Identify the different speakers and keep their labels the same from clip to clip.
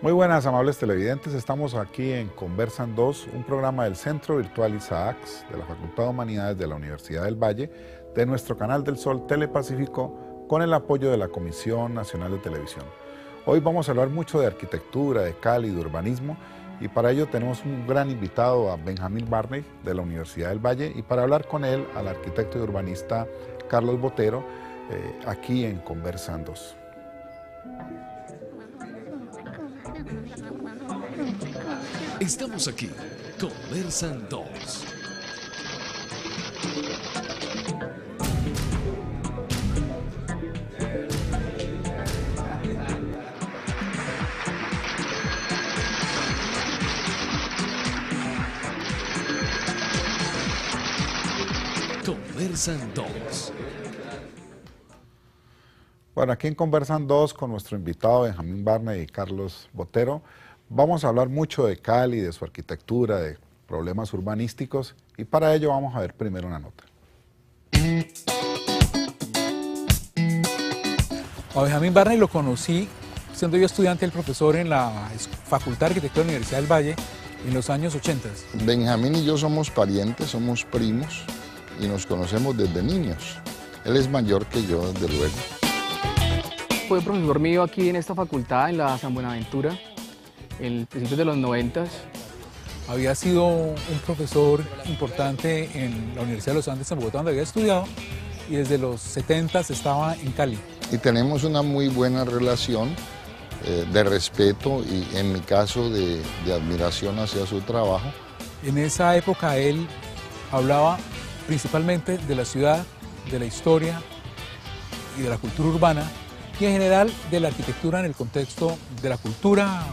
Speaker 1: Muy buenas, amables televidentes. Estamos aquí en Conversan 2, un programa del Centro Virtual ISAACS de la Facultad de Humanidades de la Universidad del Valle, de nuestro canal del Sol Telepacífico, con el apoyo de la Comisión Nacional de Televisión. Hoy vamos a hablar mucho de arquitectura, de Cali, de urbanismo, y para ello tenemos un gran invitado, a Benjamín Barney, de la Universidad del Valle, y para hablar con él, al arquitecto y urbanista Carlos Botero, aquí en Conversan 2.
Speaker 2: Estamos aquí, Conversan 2. Conversan 2.
Speaker 1: Bueno, aquí en Conversan 2 con nuestro invitado Benjamín Barney y Carlos Botero, vamos a hablar mucho de Cali, de su arquitectura, de problemas urbanísticos, y para ello vamos a ver primero una nota.
Speaker 3: A Benjamín Barney lo conocí siendo yo estudiante del profesor en la Facultad de Arquitectura de la Universidad del Valle en los años 80.
Speaker 4: Benjamín y yo somos parientes, somos primos y nos conocemos desde niños. Él es mayor que yo, desde luego.
Speaker 5: Fue profesor mío aquí en esta facultad, en la San Buenaventura, en principios de los 90.
Speaker 3: Había sido un profesor importante en la Universidad de los Andes en Bogotá, donde había estudiado, y desde los 70 estaba en Cali.
Speaker 4: Y tenemos una muy buena relación de respeto y, en mi caso, de admiración hacia su trabajo.
Speaker 3: En esa época él hablaba principalmente de la ciudad, de la historia y de la cultura urbana, y en general de la arquitectura en el contexto de la cultura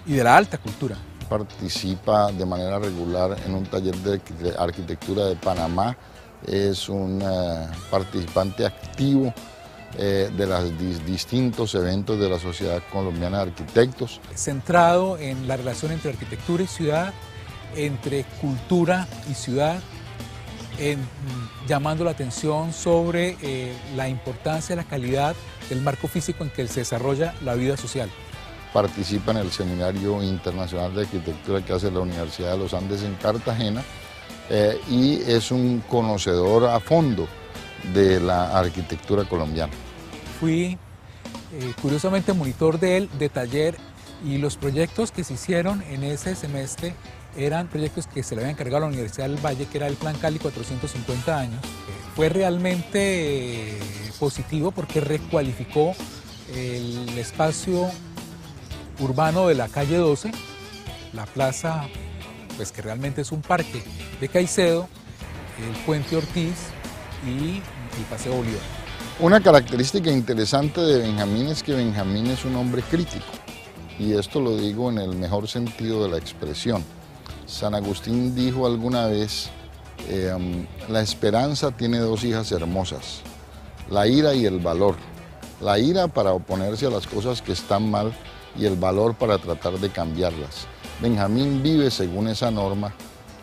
Speaker 3: y de la alta cultura.
Speaker 4: Participa de manera regular en un taller de arquitectura de Panamá, es un participante activo de los distintos eventos de la Sociedad Colombiana de Arquitectos.
Speaker 3: Centrado en la relación entre arquitectura y ciudad, entre cultura y ciudad, llamando la atención sobre la importancia y la calidad del marco físico en que se desarrolla la vida social.
Speaker 4: Participa en el Seminario Internacional de Arquitectura que hace la Universidad de los Andes en Cartagena y es un conocedor a fondo de la arquitectura colombiana.
Speaker 3: Fui curiosamente monitor de él, de taller, y los proyectos que se hicieron en ese semestre eran proyectos que se le había encargado a la Universidad del Valle, que era el Plan Cali 450 años. Fue realmente positivo porque recualificó el espacio urbano de la calle 12, la plaza, pues que realmente es un parque de Caicedo, el Puente Ortiz y el Paseo Bolívar.
Speaker 4: Una característica interesante de Benjamín es que Benjamín es un hombre crítico, y esto lo digo en el mejor sentido de la expresión. San Agustín dijo alguna vez, la esperanza tiene dos hijas hermosas, la ira y el valor. La ira para oponerse a las cosas que están mal y el valor para tratar de cambiarlas. Benjamín vive según esa norma,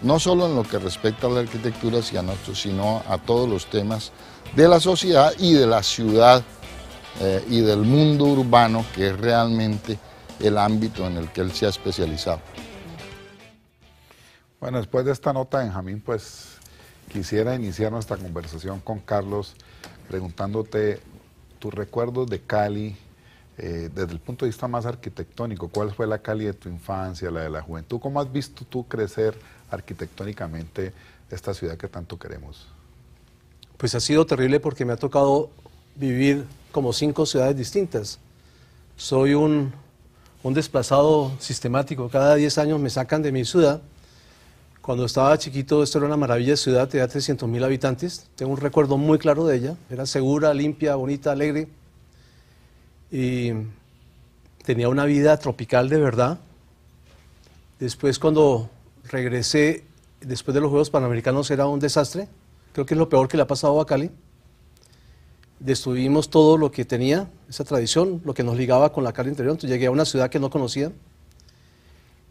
Speaker 4: no solo en lo que respecta a la arquitectura, sino a todos los temas de la sociedad y de la ciudad y del mundo urbano, que es realmente el ámbito en el que él se ha especializado.
Speaker 1: Bueno, después de esta nota, Benjamín, pues quisiera iniciar nuestra conversación con Carlos preguntándote tus recuerdos de Cali desde el punto de vista más arquitectónico. ¿Cuál fue la Cali de tu infancia, la de la juventud? ¿Cómo has visto tú crecer arquitectónicamente esta ciudad que tanto queremos?
Speaker 6: Pues ha sido terrible porque me ha tocado vivir como 5 ciudades distintas. Soy un desplazado sistemático. Cada 10 años me sacan de mi ciudad. Cuando estaba chiquito, esto era una maravilla de ciudad, tenía 300.000 habitantes. Tengo un recuerdo muy claro de ella. Era segura, limpia, bonita, alegre. Y tenía una vida tropical de verdad. Después, cuando regresé, después de los Juegos Panamericanos, era un desastre. Creo que es lo peor que le ha pasado a Cali. Destruimos todo lo que tenía, esa tradición, lo que nos ligaba con la Cali interior. Entonces llegué a una ciudad que no conocía.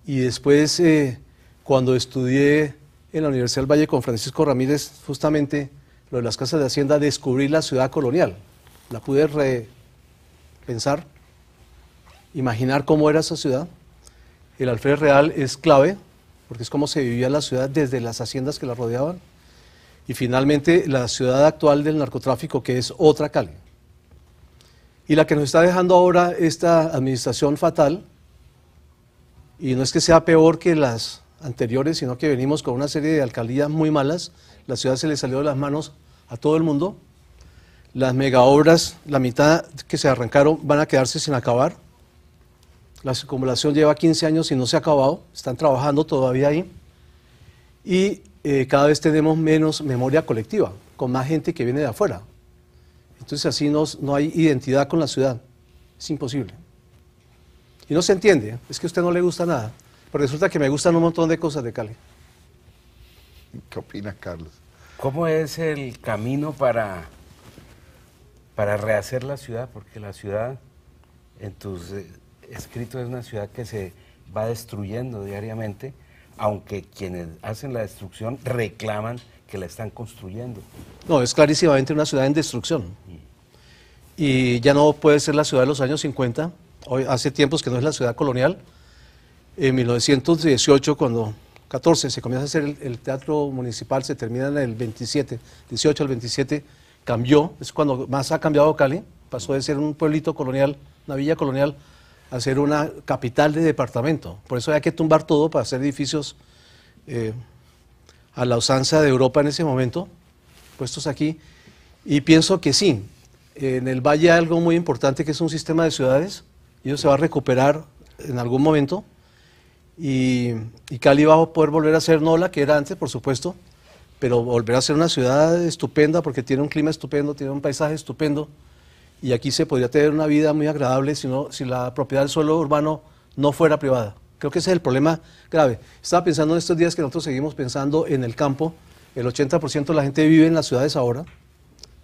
Speaker 6: Y después, cuando estudié en la Universidad del Valle con Francisco Ramírez, justamente lo de las casas de Hacienda, descubrí la ciudad colonial. La pude repensar imaginar cómo era esa ciudad. El alférez real es clave, porque es como se vivía la ciudad desde las haciendas que la rodeaban. Y finalmente la ciudad actual del narcotráfico, que es otra Cali. Y la que nos está dejando ahora esta administración fatal, y no es que sea peor que las anteriores, sino que venimos con una serie de alcaldías muy malas, la ciudad se le salió de las manos a todo el mundo, las megaobras, la mitad que se arrancaron van a quedarse sin acabar, la circunvalación lleva 15 años y no se ha acabado, están trabajando todavía ahí, y cada vez tenemos menos memoria colectiva, con más gente que viene de afuera. Entonces así no hay identidad con la ciudad, es imposible. Y no se entiende, es que a usted no le gusta nada, pero resulta que me gustan un montón de cosas de Cali.
Speaker 1: ¿Qué opina, Carlos?
Speaker 7: ¿Cómo es el camino para rehacer la ciudad? Porque la ciudad, en tus escritos, es una ciudad que se va destruyendo diariamente, aunque quienes hacen la destrucción reclaman que la están construyendo.
Speaker 6: No, es clarísimamente una ciudad en destrucción. Y ya no puede ser la ciudad de los años 50. Hoy, hace tiempos que no es la ciudad colonial. En 1918, cuando 14 se comienza a hacer el teatro municipal, se termina en el 27, 18 al 27, cambió. Es cuando más ha cambiado Cali. Pasó de ser un pueblito colonial, una villa colonial, a ser una capital de departamento. Por eso hay que tumbar todo para hacer edificios a la usanza de Europa en ese momento, puestos aquí. Y pienso que sí, en el Valle hay algo muy importante que es un sistema de ciudades, y eso se va a recuperar en algún momento, y Cali va a poder volver a ser no la que era antes, por supuesto, pero volver a ser una ciudad estupenda porque tiene un clima estupendo, tiene un paisaje estupendo, y aquí se podría tener una vida muy agradable si la propiedad del suelo urbano no fuera privada. Creo que ese es el problema grave. Estaba pensando en estos días que nosotros seguimos pensando en el campo, el 80% de la gente vive en las ciudades ahora,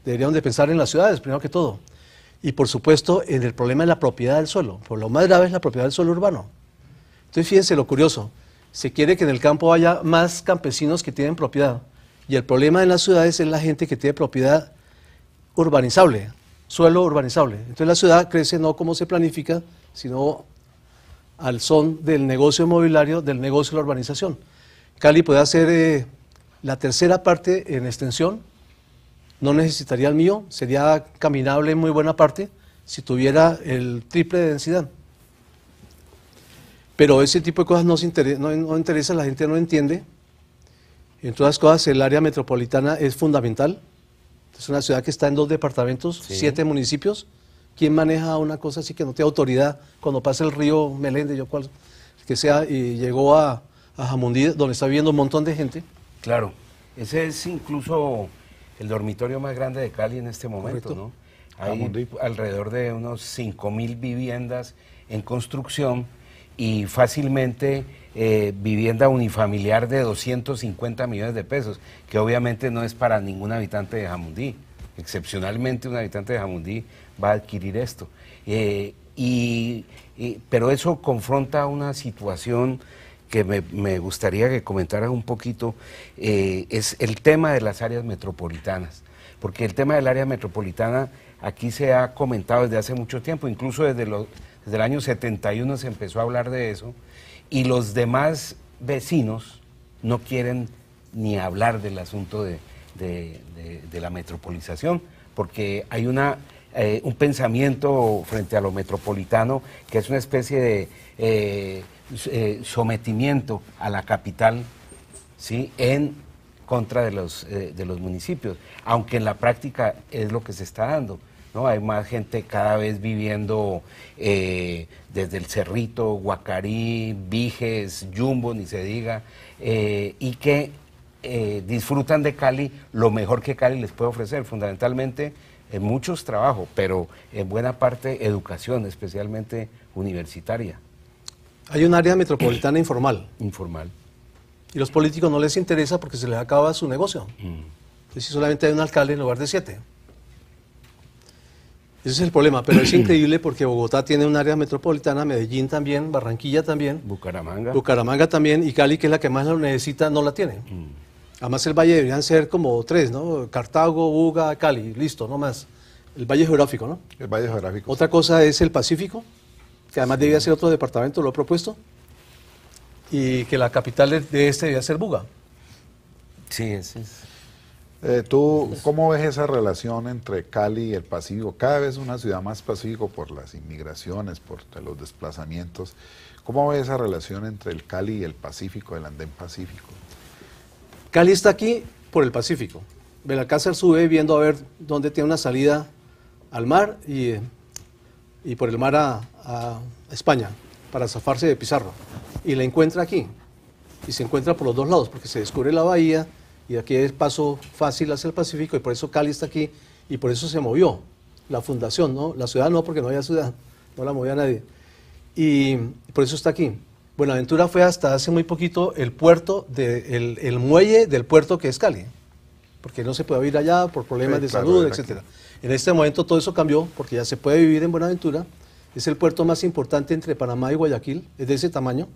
Speaker 6: deberíamos de pensar en las ciudades primero que todo, y por supuesto en el problema de la propiedad del suelo, por lo más grave es la propiedad del suelo urbano. Entonces fíjense lo curioso, se quiere que en el campo haya más campesinos que tienen propiedad, y el problema en las ciudades es la gente que tiene propiedad urbanizable, suelo urbanizable. Entonces la ciudad crece no como se planifica, sino al son del negocio inmobiliario, del negocio de la urbanización. Cali puede hacer la tercera parte en extensión, no necesitaría el mío, sería caminable en muy buena parte si tuviera el triple de densidad. Pero ese tipo de cosas no interesa, la gente no entiende. En todas las cosas el área metropolitana es fundamental. Es una ciudad que está en 2 departamentos, sí. 7 municipios. ¿Quién maneja una cosa así que no tiene autoridad cuando pasa el río Meléndez, yo cual que sea, y llegó a Jamundí, donde está viviendo un montón de gente?
Speaker 7: Claro, ese es incluso el dormitorio más grande de Cali en este momento, correcto, ¿no? Hay Jamundí, alrededor de unos 5.000 viviendas en construcción y fácilmente vivienda unifamiliar de 250 millones de pesos, que obviamente no es para ningún habitante de Jamundí. Excepcionalmente un habitante de Jamundí va a adquirir esto. Pero eso confronta una situación que me gustaría que comentaras un poquito, es el tema de las áreas metropolitanas. Porque el tema del área metropolitana aquí se ha comentado desde hace mucho tiempo, incluso desde el año 71 se empezó a hablar de eso, y los demás vecinos no quieren ni hablar del asunto de la metropolización, porque hay un pensamiento frente a lo metropolitano que es una especie de sometimiento a la capital, ¿sí?, en contra de los municipios, aunque en la práctica es lo que se está dando, ¿no? Hay más gente cada vez viviendo desde el Cerrito, Guacarí, Viges, Jumbo, ni se diga, y que disfrutan de Cali lo mejor que Cali les puede ofrecer, fundamentalmente en muchos trabajos, pero en buena parte educación, especialmente universitaria.
Speaker 6: Hay un área metropolitana informal.
Speaker 7: Informal.
Speaker 6: Y los políticos no les interesa porque se les acaba su negocio. Entonces solamente hay un alcalde en lugar de 7. Ese es el problema, pero es increíble porque Bogotá tiene un área metropolitana, Medellín también, Barranquilla también, Bucaramanga también, y Cali, que es la que más lo necesita, no la tiene. Además el valle deberían ser como 3, ¿no? Cartago, Buga, Cali, listo, no más. El valle geográfico, ¿no?
Speaker 1: El valle geográfico.
Speaker 6: Otra cosa es el Pacífico, que además debía ser otro departamento, lo he propuesto, y que la capital de este debía ser Buga.
Speaker 7: Sí, ese es.
Speaker 1: ¿Tú cómo ves esa relación entre Cali y el Pacífico? Cada vez una ciudad más pacífico por las inmigraciones, por los desplazamientos. ¿Cómo ves esa relación entre el Cali y el Pacífico, el andén Pacífico?
Speaker 6: Cali está aquí por el Pacífico. Belalcázar sube viendo a ver dónde tiene una salida al mar y por el mar a España para zafarse de Pizarro. Y la encuentra aquí. Y se encuentra por los dos lados porque se descubre la bahía y aquí es paso fácil hacia el Pacífico y por eso Cali está aquí y por eso se movió la fundación, ¿no? La ciudad no, porque no había ciudad, no la movía nadie. Y por eso está aquí. Buenaventura fue hasta hace muy poquito el puerto, el muelle del puerto que es Cali, porque no se puede vivir allá por problemas
Speaker 1: Sí,
Speaker 6: de
Speaker 1: claro,
Speaker 6: salud,
Speaker 1: era
Speaker 6: etc.
Speaker 1: aquí.
Speaker 6: En este momento todo eso cambió porque ya se puede vivir en Buenaventura. Es el puerto más importante entre Panamá y Guayaquil, es de ese tamaño.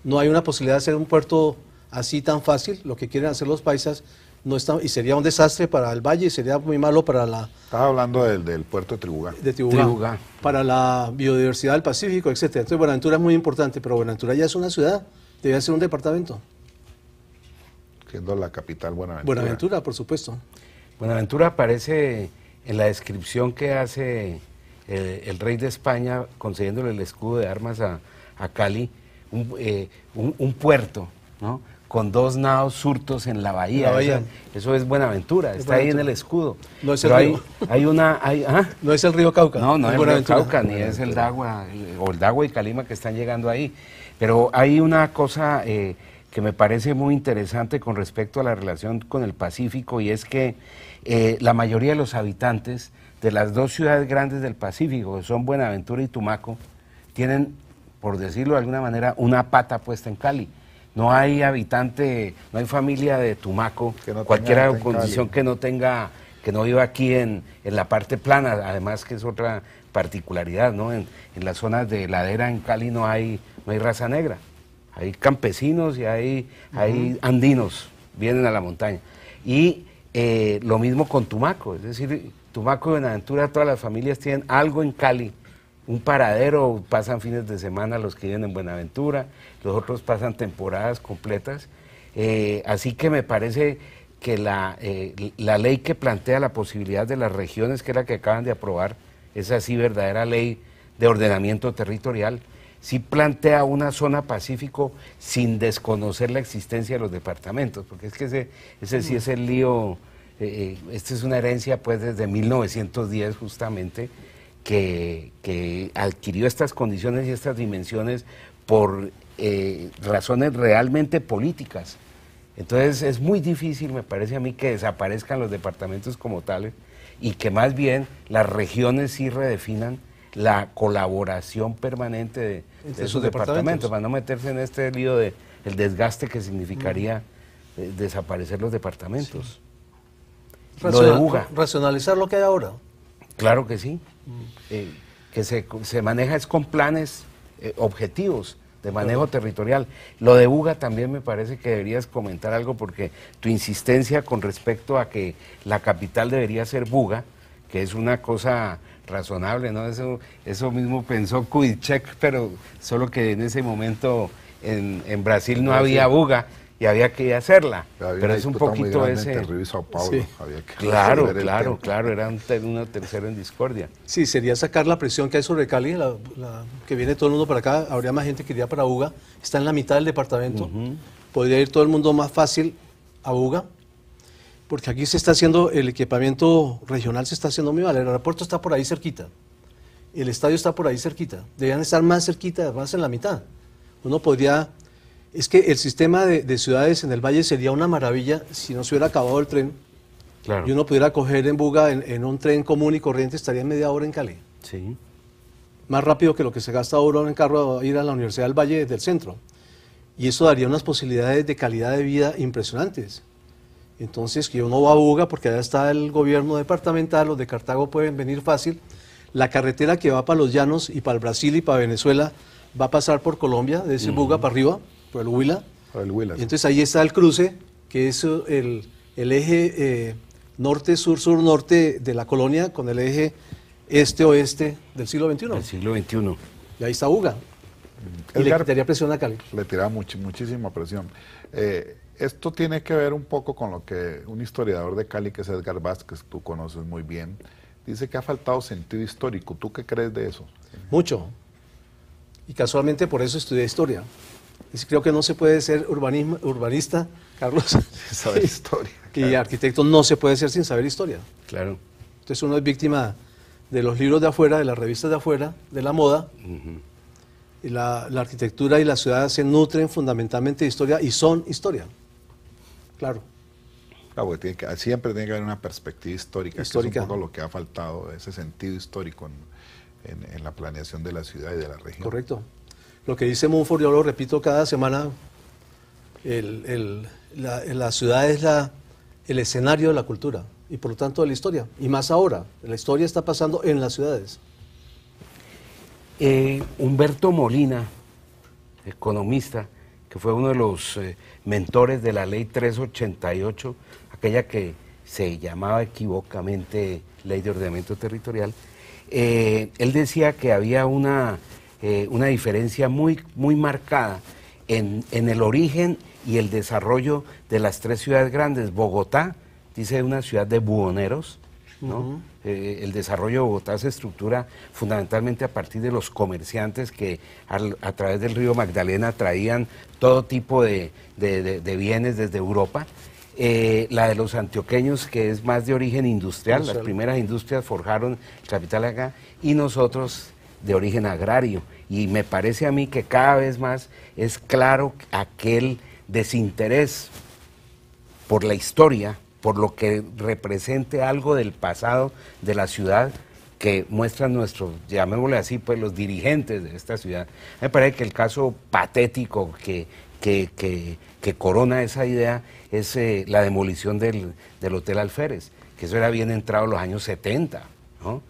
Speaker 6: No hay una posibilidad de hacer un puerto así tan fácil. Lo que quieren hacer los paisas no está, y sería un desastre para el valle y sería muy malo para la
Speaker 1: Estaba hablando del puerto de Tribugá.
Speaker 6: de Tibugá, para la biodiversidad del Pacífico, etc. Entonces Buenaventura es muy importante, pero Buenaventura ya es una ciudad, debe ser un departamento.
Speaker 1: Siendo la capital Buenaventura.
Speaker 6: Buenaventura, por supuesto.
Speaker 7: Buenaventura aparece en la descripción que hace el rey de España concediéndole el escudo de armas a Cali, un puerto, ¿no? Con dos naos surtos en la bahía.
Speaker 6: La bahía.
Speaker 7: Eso es Buenaventura,
Speaker 6: Es
Speaker 7: está ahí en
Speaker 6: Buenaventura.
Speaker 7: el escudo.
Speaker 6: No es el
Speaker 7: Pero
Speaker 6: río.
Speaker 7: hay una...
Speaker 6: No es el río Cauca.
Speaker 7: No, no es el río
Speaker 6: Buenaventura.
Speaker 7: Cauca, ni es el Dagua, o el Dagua y Calima que están llegando ahí. Pero hay una cosa que me parece muy interesante con respecto a la relación con el Pacífico, y es que la mayoría de los habitantes de las dos ciudades grandes del Pacífico, que son Buenaventura y Tumaco, tienen, por decirlo de alguna manera, una pata puesta en Cali. No hay habitante, no hay familia de Tumaco,
Speaker 1: Que no tenga
Speaker 7: cualquier
Speaker 1: en
Speaker 7: condición
Speaker 1: Cali.
Speaker 7: que no viva aquí en la parte plana, además que es otra particularidad, ¿no? En las zonas de ladera en Cali no hay raza negra, hay campesinos y hay andinos, vienen a la montaña. Y lo mismo con Tumaco, es decir, Tumaco y Buenaventura, todas las familias tienen algo en Cali, un paradero, pasan fines de semana los que viven en Buenaventura, los otros pasan temporadas completas, así que me parece que la ley que plantea la posibilidad de las regiones, que es la que acaban de aprobar, esa sí verdadera ley de ordenamiento territorial, sí plantea una zona Pacífico sin desconocer la existencia de los departamentos, porque es que ese sí es el lío, esta es una herencia pues desde 1910 justamente, que adquirió estas condiciones y estas dimensiones por razones realmente políticas. Entonces es muy difícil, me parece a mí, que desaparezcan los departamentos como tales y que más bien las regiones sí redefinan la colaboración permanente de esos departamentos, para no meterse en este lío de el desgaste que significaría desaparecer los departamentos.
Speaker 6: Sí.
Speaker 7: Lo de Buga.
Speaker 6: Racionalizar lo que hay ahora.
Speaker 7: Claro que sí, que se maneja es con planes objetivos de manejo territorial. Lo de Buga también me parece que deberías comentar algo, porque tu insistencia con respecto a que la capital debería ser Buga, que es una cosa razonable, ¿no? Eso mismo pensó Kubitschek, pero solo que en ese momento en Brasil no había Buga y había que hacerla. Pero es un poquito ese...
Speaker 1: Entre Río y Sao Paulo.
Speaker 6: Sí.
Speaker 1: Había que
Speaker 7: Claro,
Speaker 1: resolver el tema.
Speaker 7: claro, era un tercero en discordia.
Speaker 6: Sí, sería sacar la presión que hay sobre Cali, que viene todo el mundo para acá, habría más gente que iría para Buga, está en la mitad del departamento, podría ir todo el mundo más fácil a Buga, porque aquí se está haciendo, el equipamiento regional se está haciendo muy mal, el aeropuerto está por ahí cerquita, el estadio está por ahí cerquita, deberían estar más cerquita, más en la mitad. Uno podría, es que el sistema de ciudades en el valle sería una maravilla si no se hubiera acabado el tren,
Speaker 7: Claro.
Speaker 6: y uno pudiera coger en Buga en un tren común y corriente, estaría en media hora en Cali.
Speaker 7: Sí.
Speaker 6: Más rápido que lo que se gasta ahora en carro a ir a la Universidad del Valle desde el centro. Y eso daría unas posibilidades de calidad de vida impresionantes. Entonces, que uno va a Buga porque allá está el gobierno departamental, los de Cartago pueden venir fácil. La carretera que va para los llanos y para el Brasil y para Venezuela va a pasar por Colombia, de ese Buga para arriba, por el Huila.
Speaker 1: Por el Huila,
Speaker 6: Y
Speaker 1: sí.
Speaker 6: entonces ahí está el cruce, que es el eje norte-sur, sur-norte de la colonia con el eje este-oeste del siglo XXI.
Speaker 7: Del siglo XXI.
Speaker 6: Y ahí está UGA. Y le
Speaker 1: Edgar,
Speaker 6: quitaría presión a Cali.
Speaker 1: le tiraba muchísima presión. Esto tiene que ver un poco con lo que un historiador de Cali, que es Edgar Vázquez, tú conoces muy bien, dice que ha faltado sentido histórico. ¿Tú qué crees de eso?
Speaker 6: Mucho. Y casualmente por eso estudié historia. Y creo que no se puede ser urbanista, Carlos,
Speaker 1: Sin saber historia.
Speaker 6: y arquitecto no se puede ser sin saber historia.
Speaker 7: Claro.
Speaker 6: Entonces uno es víctima de los libros de afuera, de las revistas de afuera, de la moda. Y la arquitectura y la ciudad se nutren fundamentalmente de historia y son historia. Claro.
Speaker 1: Claro, porque siempre tiene que haber una perspectiva histórica, que es un poco lo que ha faltado, ese sentido histórico en la planeación de la ciudad y de la región.
Speaker 6: Correcto. Lo que dice Mumford, yo lo repito cada semana, la ciudad es el escenario de la cultura y por lo tanto de la historia. Y más ahora, la historia está pasando en las ciudades.
Speaker 7: Humberto Molina, economista, que fue uno de los mentores de la ley 388, aquella que se llamaba equivocamente Ley de Ordenamiento Territorial, él decía que había una diferencia muy marcada en el origen y el desarrollo de las tres ciudades grandes. Bogotá, dice, una ciudad de buhoneros, ¿no? El desarrollo de Bogotá se estructura fundamentalmente a partir de los comerciantes que a través del río Magdalena traían todo tipo de bienes desde Europa. La de los antioqueños, que es más de origen industrial, las primeras industrias forjaron el capital acá, y nosotros de origen agrario. Y me parece a mí que cada vez más es claro aquel desinterés por la historia, por lo que represente algo del pasado de la ciudad, que muestran nuestros, llamémosle así, pues los dirigentes de esta ciudad. Me parece que el caso patético que corona esa idea es la demolición del Hotel Alférez, que eso era bien entrado en los años 70, ¿no?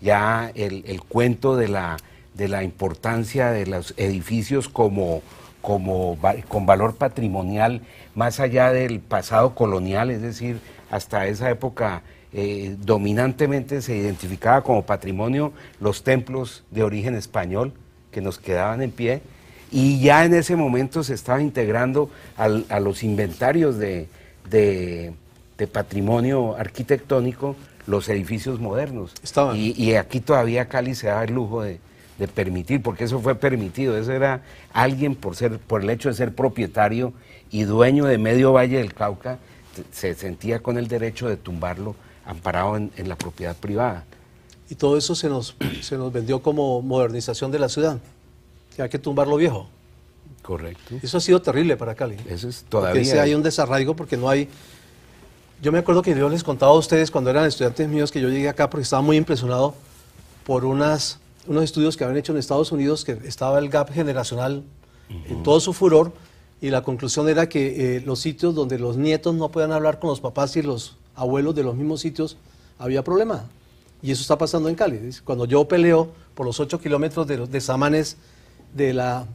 Speaker 7: Ya el cuento de la importancia de los edificios con valor patrimonial más allá del pasado colonial, es decir, hasta esa época dominantemente se identificaba como patrimonio los templos de origen español que nos quedaban en pie, y ya en ese momento se estaba integrando a los inventarios de patrimonio arquitectónico los edificios modernos. Y aquí todavía Cali se da el lujo de permitir, porque eso fue permitido, eso era alguien por el hecho de ser propietario y dueño de medio Valle del Cauca, se sentía con el derecho de tumbarlo amparado en la propiedad privada.
Speaker 6: Y todo eso se nos vendió como modernización de la ciudad, que hay que tumbar lo viejo.
Speaker 7: Correcto.
Speaker 6: Eso ha sido terrible para Cali.
Speaker 7: Eso es todavía.
Speaker 6: Porque hay un desarraigo porque no hay... Yo me acuerdo que yo les contaba a ustedes cuando eran estudiantes míos que yo llegué acá porque estaba muy impresionado por unos estudios que habían hecho en Estados Unidos, que estaba el gap generacional en todo su furor, y la conclusión era que los sitios donde los nietos no puedan hablar con los papás y los abuelos de los mismos sitios, había problema. Y eso está pasando en Cali. Cuando yo peleo por los 8 kilómetros de Samanes de la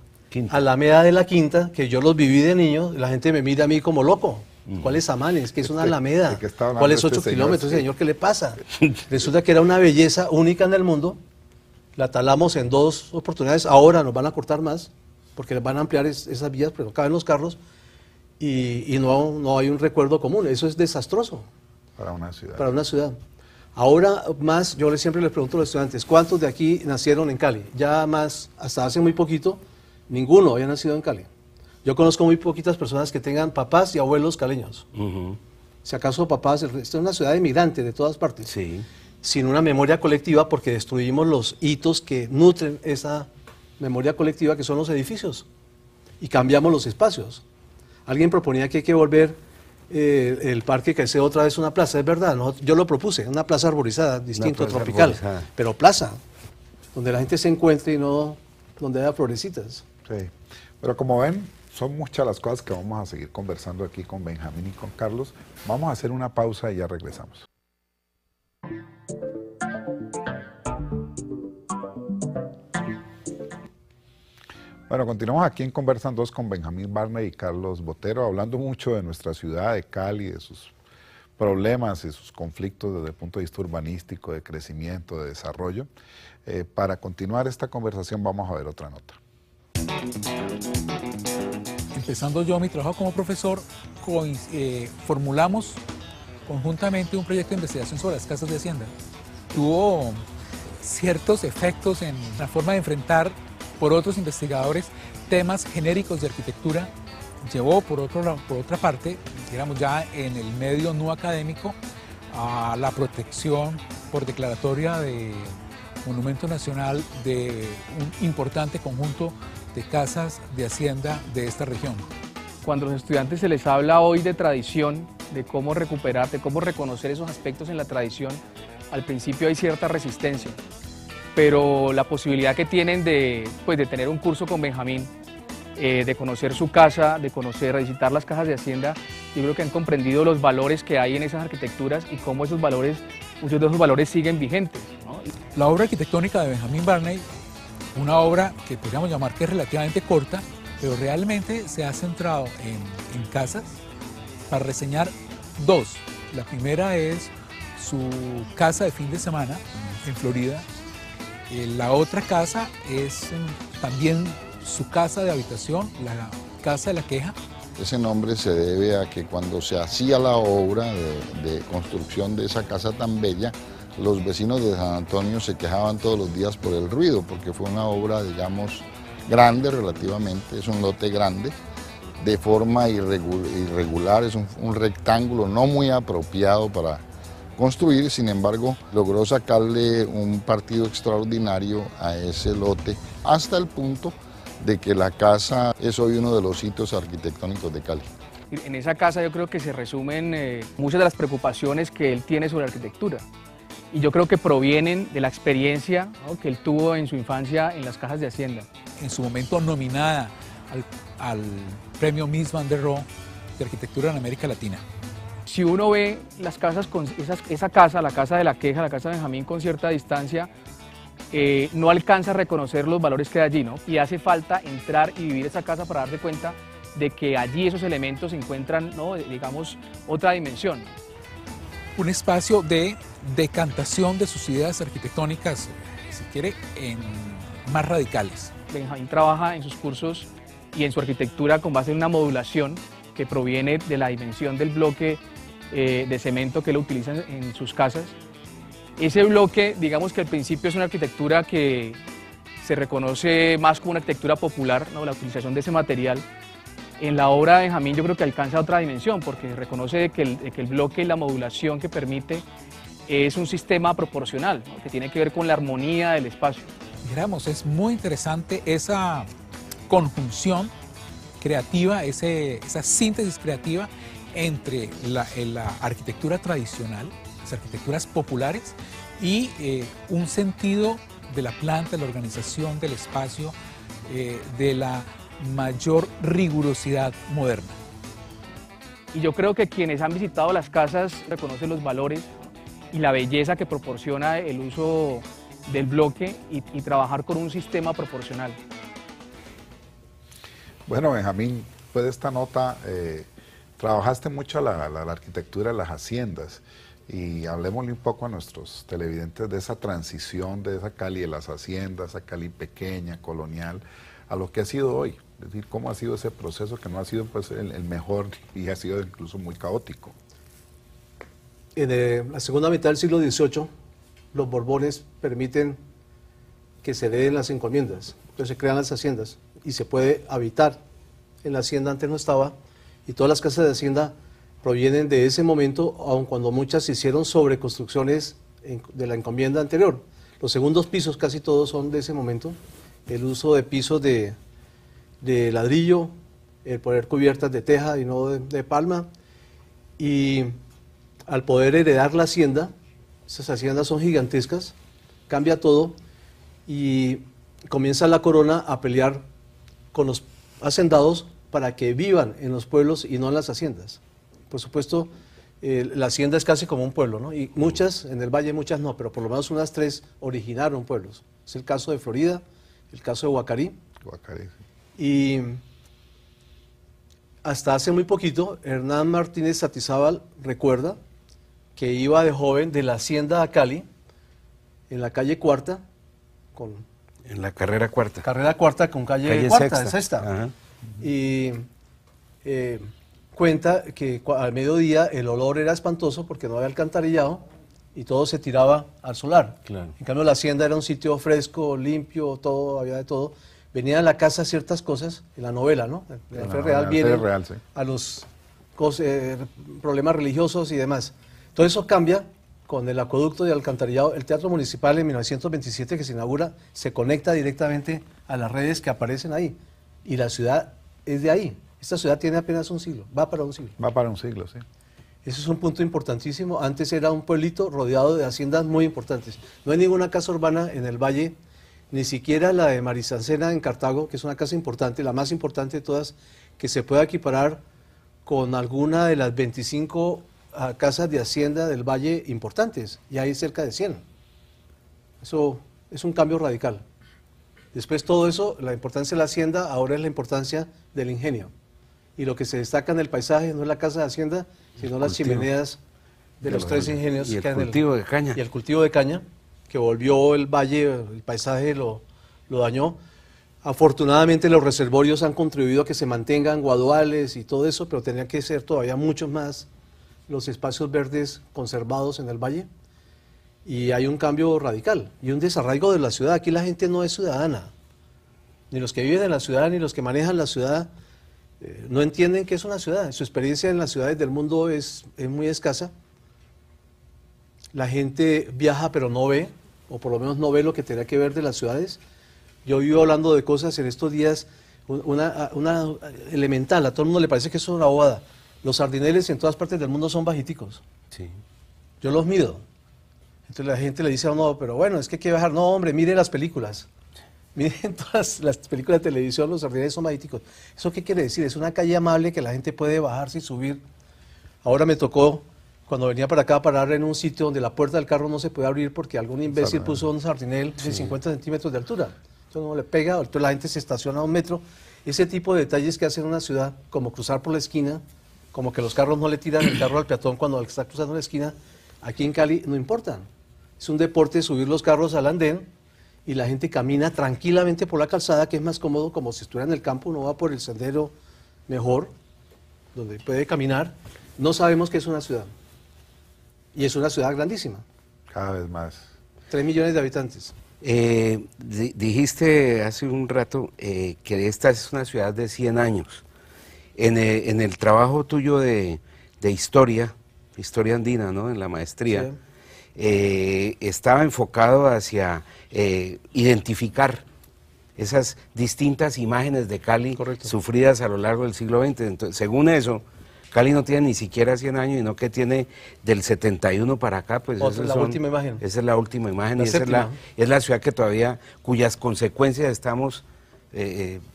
Speaker 6: Alameda de la Quinta, que yo los viví de niño, la gente me mira a mí como loco. ¿Cuáles Samanes? ¿Qué es una Alameda? ¿Cuáles 8 kilómetros? Señor, ¿qué le pasa? Resulta que era una belleza única en el mundo. La talamos en 2 oportunidades. Ahora nos van a cortar más, porque van a ampliar esas vías, pero no caben los carros. Y no hay un recuerdo común. Eso es desastroso.
Speaker 1: Para una ciudad.
Speaker 6: Para una ciudad. Ahora más, yo siempre les pregunto a los estudiantes, ¿cuántos de aquí nacieron en Cali? Ya más, hasta hace muy poquito, ninguno había nacido en Cali. Yo conozco muy poquitas personas que tengan papás y abuelos caleños. Si acaso papás, esta es una ciudad de migrantes de todas partes.
Speaker 7: Sí.
Speaker 6: Sin una memoria colectiva, porque destruimos los hitos que nutren esa memoria colectiva, que son los edificios, y cambiamos los espacios. Alguien proponía que hay que volver el parque que sea otra vez una plaza, es verdad, ¿no? Yo lo propuse, una plaza arborizada, distinto,
Speaker 7: plaza
Speaker 6: tropical,
Speaker 7: arborizada.
Speaker 6: pero plaza, donde la gente se encuentre y no donde haya florecitas.
Speaker 1: Sí, pero como ven, son muchas las cosas que vamos a seguir conversando aquí con Benjamín y con Carlos. Vamos a hacer una pausa y ya regresamos. Bueno, continuamos aquí en Conversan 2 con Benjamín Barney y Carlos Botero, hablando mucho de nuestra ciudad, de Cali, de sus problemas y sus conflictos desde el punto de vista urbanístico, de crecimiento, de desarrollo. Para continuar esta conversación vamos a ver otra nota.
Speaker 3: Empezando yo mi trabajo como profesor, formulamos conjuntamente un proyecto de investigación sobre las casas de hacienda. Tuvo ciertos efectos en la forma de enfrentar por otros investigadores temas genéricos de arquitectura. Llevó por otra parte, digamos ya en el medio no académico, a la protección por declaratoria de Monumento Nacional de un importante conjunto de casas de hacienda de esta región.
Speaker 5: Cuando a los estudiantes se les habla hoy de tradición, de cómo recuperar, de cómo reconocer esos aspectos en la tradición, al principio hay cierta resistencia, pero la posibilidad que tienen de tener un curso con Benjamín, de conocer su casa, de visitar las casas de hacienda, yo creo que han comprendido los valores que hay en esas arquitecturas y cómo esos valores, muchos de esos valores siguen vigentes, ¿no?
Speaker 3: La obra arquitectónica de Benjamín Barney, una obra que podríamos llamar que es relativamente corta, pero realmente se ha centrado en casas para reseñar dos. La primera es su casa de fin de semana en Florida. La otra casa es también su casa de habitación, la Casa de la Queja.
Speaker 4: Ese nombre se debe a que cuando se hacía la obra de construcción de esa casa tan bella, los vecinos de San Antonio se quejaban todos los días por el ruido, porque fue una obra, digamos, grande relativamente, es un lote grande, de forma irregular, es un rectángulo no muy apropiado para construir, sin embargo, logró sacarle un partido extraordinario a ese lote, hasta el punto de que la casa es hoy uno de los hitos arquitectónicos de Cali.
Speaker 5: En esa casa yo creo que se resumen muchas de las preocupaciones que él tiene sobre arquitectura. Y yo creo que provienen de la experiencia, ¿no?, que él tuvo en su infancia en las casas de hacienda.
Speaker 3: En su momento nominada al premio Mies van der Rohe de arquitectura en América Latina.
Speaker 5: Si uno ve las casas, esa casa, la Casa de la Queja, la Casa de Benjamín, con cierta distancia, no alcanza a reconocer los valores que hay allí, ¿no? Y hace falta entrar y vivir esa casa para darse cuenta de que allí esos elementos encuentran, ¿no?, digamos, otra dimensión.
Speaker 3: Un espacio de decantación de sus ideas arquitectónicas, si quiere, más radicales.
Speaker 5: Benjamín trabaja en sus cursos y en su arquitectura con base en una modulación que proviene de la dimensión del bloque de cemento que él utiliza en sus casas. Ese bloque, digamos que al principio es una arquitectura que se reconoce más como una arquitectura popular, ¿no?, la utilización de ese material. En la obra de Benjamín yo creo que alcanza otra dimensión, porque reconoce que el bloque y la modulación que permite es un sistema proporcional, ¿no?, que tiene que ver con la armonía del espacio.
Speaker 3: Digamos, es muy interesante esa conjunción creativa, esa síntesis creativa entre la arquitectura tradicional, las arquitecturas populares y un sentido de la planta, de la organización del espacio, de la mayor rigurosidad moderna.
Speaker 5: Y yo creo que quienes han visitado las casas reconocen los valores y la belleza que proporciona el uso del bloque y trabajar con un sistema proporcional.
Speaker 1: Bueno, Benjamín, pues de esta nota trabajaste mucho la arquitectura de las haciendas y hablemosle un poco a nuestros televidentes de esa transición de esa Cali de las haciendas, esa Cali pequeña, colonial, a lo que ha sido hoy. Es decir, cómo ha sido ese proceso que no ha sido pues, el mejor y ha sido incluso muy caótico.
Speaker 6: En la segunda mitad del siglo XVIII, los Borbones permiten que se den las encomiendas, entonces se crean las haciendas y se puede habitar en la hacienda, antes no estaba, y todas las casas de hacienda provienen de ese momento, aun cuando muchas se hicieron sobre construcciones de la encomienda anterior. Los segundos pisos casi todos son de ese momento, el uso de pisos de ladrillo, el poner cubiertas de teja y no de palma, y al poder heredar la hacienda, esas haciendas son gigantescas, cambia todo y comienza la corona a pelear con los hacendados para que vivan en los pueblos y no en las haciendas. Por supuesto, la hacienda es casi como un pueblo, ¿no? Y muchas, en el valle muchas no, pero por lo menos unas 3 originaron pueblos. Es el caso de Florida, el caso de Guacarí. Y hasta hace muy poquito, Hernán Martínez Satizábal recuerda que iba de joven de la hacienda a Cali, en la calle Cuarta,
Speaker 7: En la carrera cuarta.
Speaker 6: carrera Cuarta con calle
Speaker 7: Calle
Speaker 6: Cuarta,
Speaker 7: Sexta.
Speaker 6: Sexta.
Speaker 7: Ajá.
Speaker 6: Y cuenta que al mediodía el olor era espantoso porque no había alcantarillado y todo se tiraba al solar.
Speaker 7: Claro.
Speaker 6: En cambio la hacienda era un sitio fresco, limpio, todo, había de todo. Venían a la casa ciertas cosas, en la novela, ¿no? En la Fe Real viene
Speaker 1: Real, sí.
Speaker 6: a los problemas religiosos y demás. Todo eso cambia con el acueducto de alcantarillado. El Teatro Municipal en 1927 que se inaugura se conecta directamente a las redes que aparecen ahí. Y la ciudad es de ahí. Esta ciudad tiene apenas un siglo, va para un siglo.
Speaker 1: Va para un siglo, sí.
Speaker 6: Ese es un punto importantísimo. Antes era un pueblito rodeado de haciendas muy importantes. No hay ninguna casa urbana en el valle, ni siquiera la de Marisancena en Cartago, que es una casa importante, la más importante de todas, que se pueda equiparar con alguna de las 25 casas de hacienda del valle importantes, y hay cerca de 100. Eso es un cambio radical. Después todo eso, la importancia de la hacienda ahora es la importancia del ingenio. Y lo que se destaca en el paisaje no es la casa de hacienda, sino las chimeneas de los tres ingenios.
Speaker 7: Y el
Speaker 6: que hay en
Speaker 7: cultivo de caña.
Speaker 6: Y el cultivo de caña, que volvió el valle, el paisaje lo dañó. Afortunadamente los reservorios han contribuido a que se mantengan guaduales y todo eso, pero tenía que ser todavía muchos más los espacios verdes conservados en el valle. Y hay un cambio radical y un desarraigo de la ciudad. Aquí la gente no es ciudadana. Ni los que viven en la ciudad, ni los que manejan la ciudad, no entienden qué es una ciudad. Su experiencia en las ciudades del mundo es muy escasa. La gente viaja pero no ve, o por lo menos no ve lo que tenía que ver de las ciudades. Yo vivo hablando de cosas en estos días, una elemental, a todo el mundo le parece que eso es una bobada. Los sardineles en todas partes del mundo son bajiticos.
Speaker 7: Sí.
Speaker 6: Yo los mido. Entonces la gente le dice a uno, pero bueno, es que hay que bajar. No, hombre, mire las películas. Miren todas las películas de televisión, los sardineles son bajiticos. ¿Eso qué quiere decir? Es una calle amable que la gente puede bajarse y subir. Ahora me tocó, cuando venía para acá, parar en un sitio donde la puerta del carro no se puede abrir porque algún imbécil puso un sardinel de 50 centímetros de altura. Entonces uno le pega, entonces la gente se estaciona a 1 metro. Ese tipo de detalles que hacen una ciudad, como cruzar por la esquina, como que los carros no le tiran el carro al peatón cuando está cruzando la esquina, aquí en Cali no importan. Es un deporte subir los carros al andén y la gente camina tranquilamente por la calzada, que es más cómodo, como si estuviera en el campo, uno va por el sendero mejor, donde puede caminar. No sabemos qué es una ciudad. Y es una ciudad grandísima.
Speaker 1: Cada vez más.
Speaker 6: 3 millones de habitantes.
Speaker 7: Dijiste hace un rato que esta es una ciudad de 100 años. En el trabajo tuyo de historia andina, ¿no? En la maestría, estaba enfocado hacia identificar esas distintas imágenes de Cali sufridas a lo largo del siglo XX. Entonces, según eso, Cali no tiene ni siquiera 100 años, sino que tiene del 71 para acá, pues
Speaker 6: Esa es la última imagen.
Speaker 7: Esa es la última imagen,
Speaker 6: La
Speaker 7: y
Speaker 6: séptima.
Speaker 7: es la ciudad que todavía, cuyas consecuencias estamos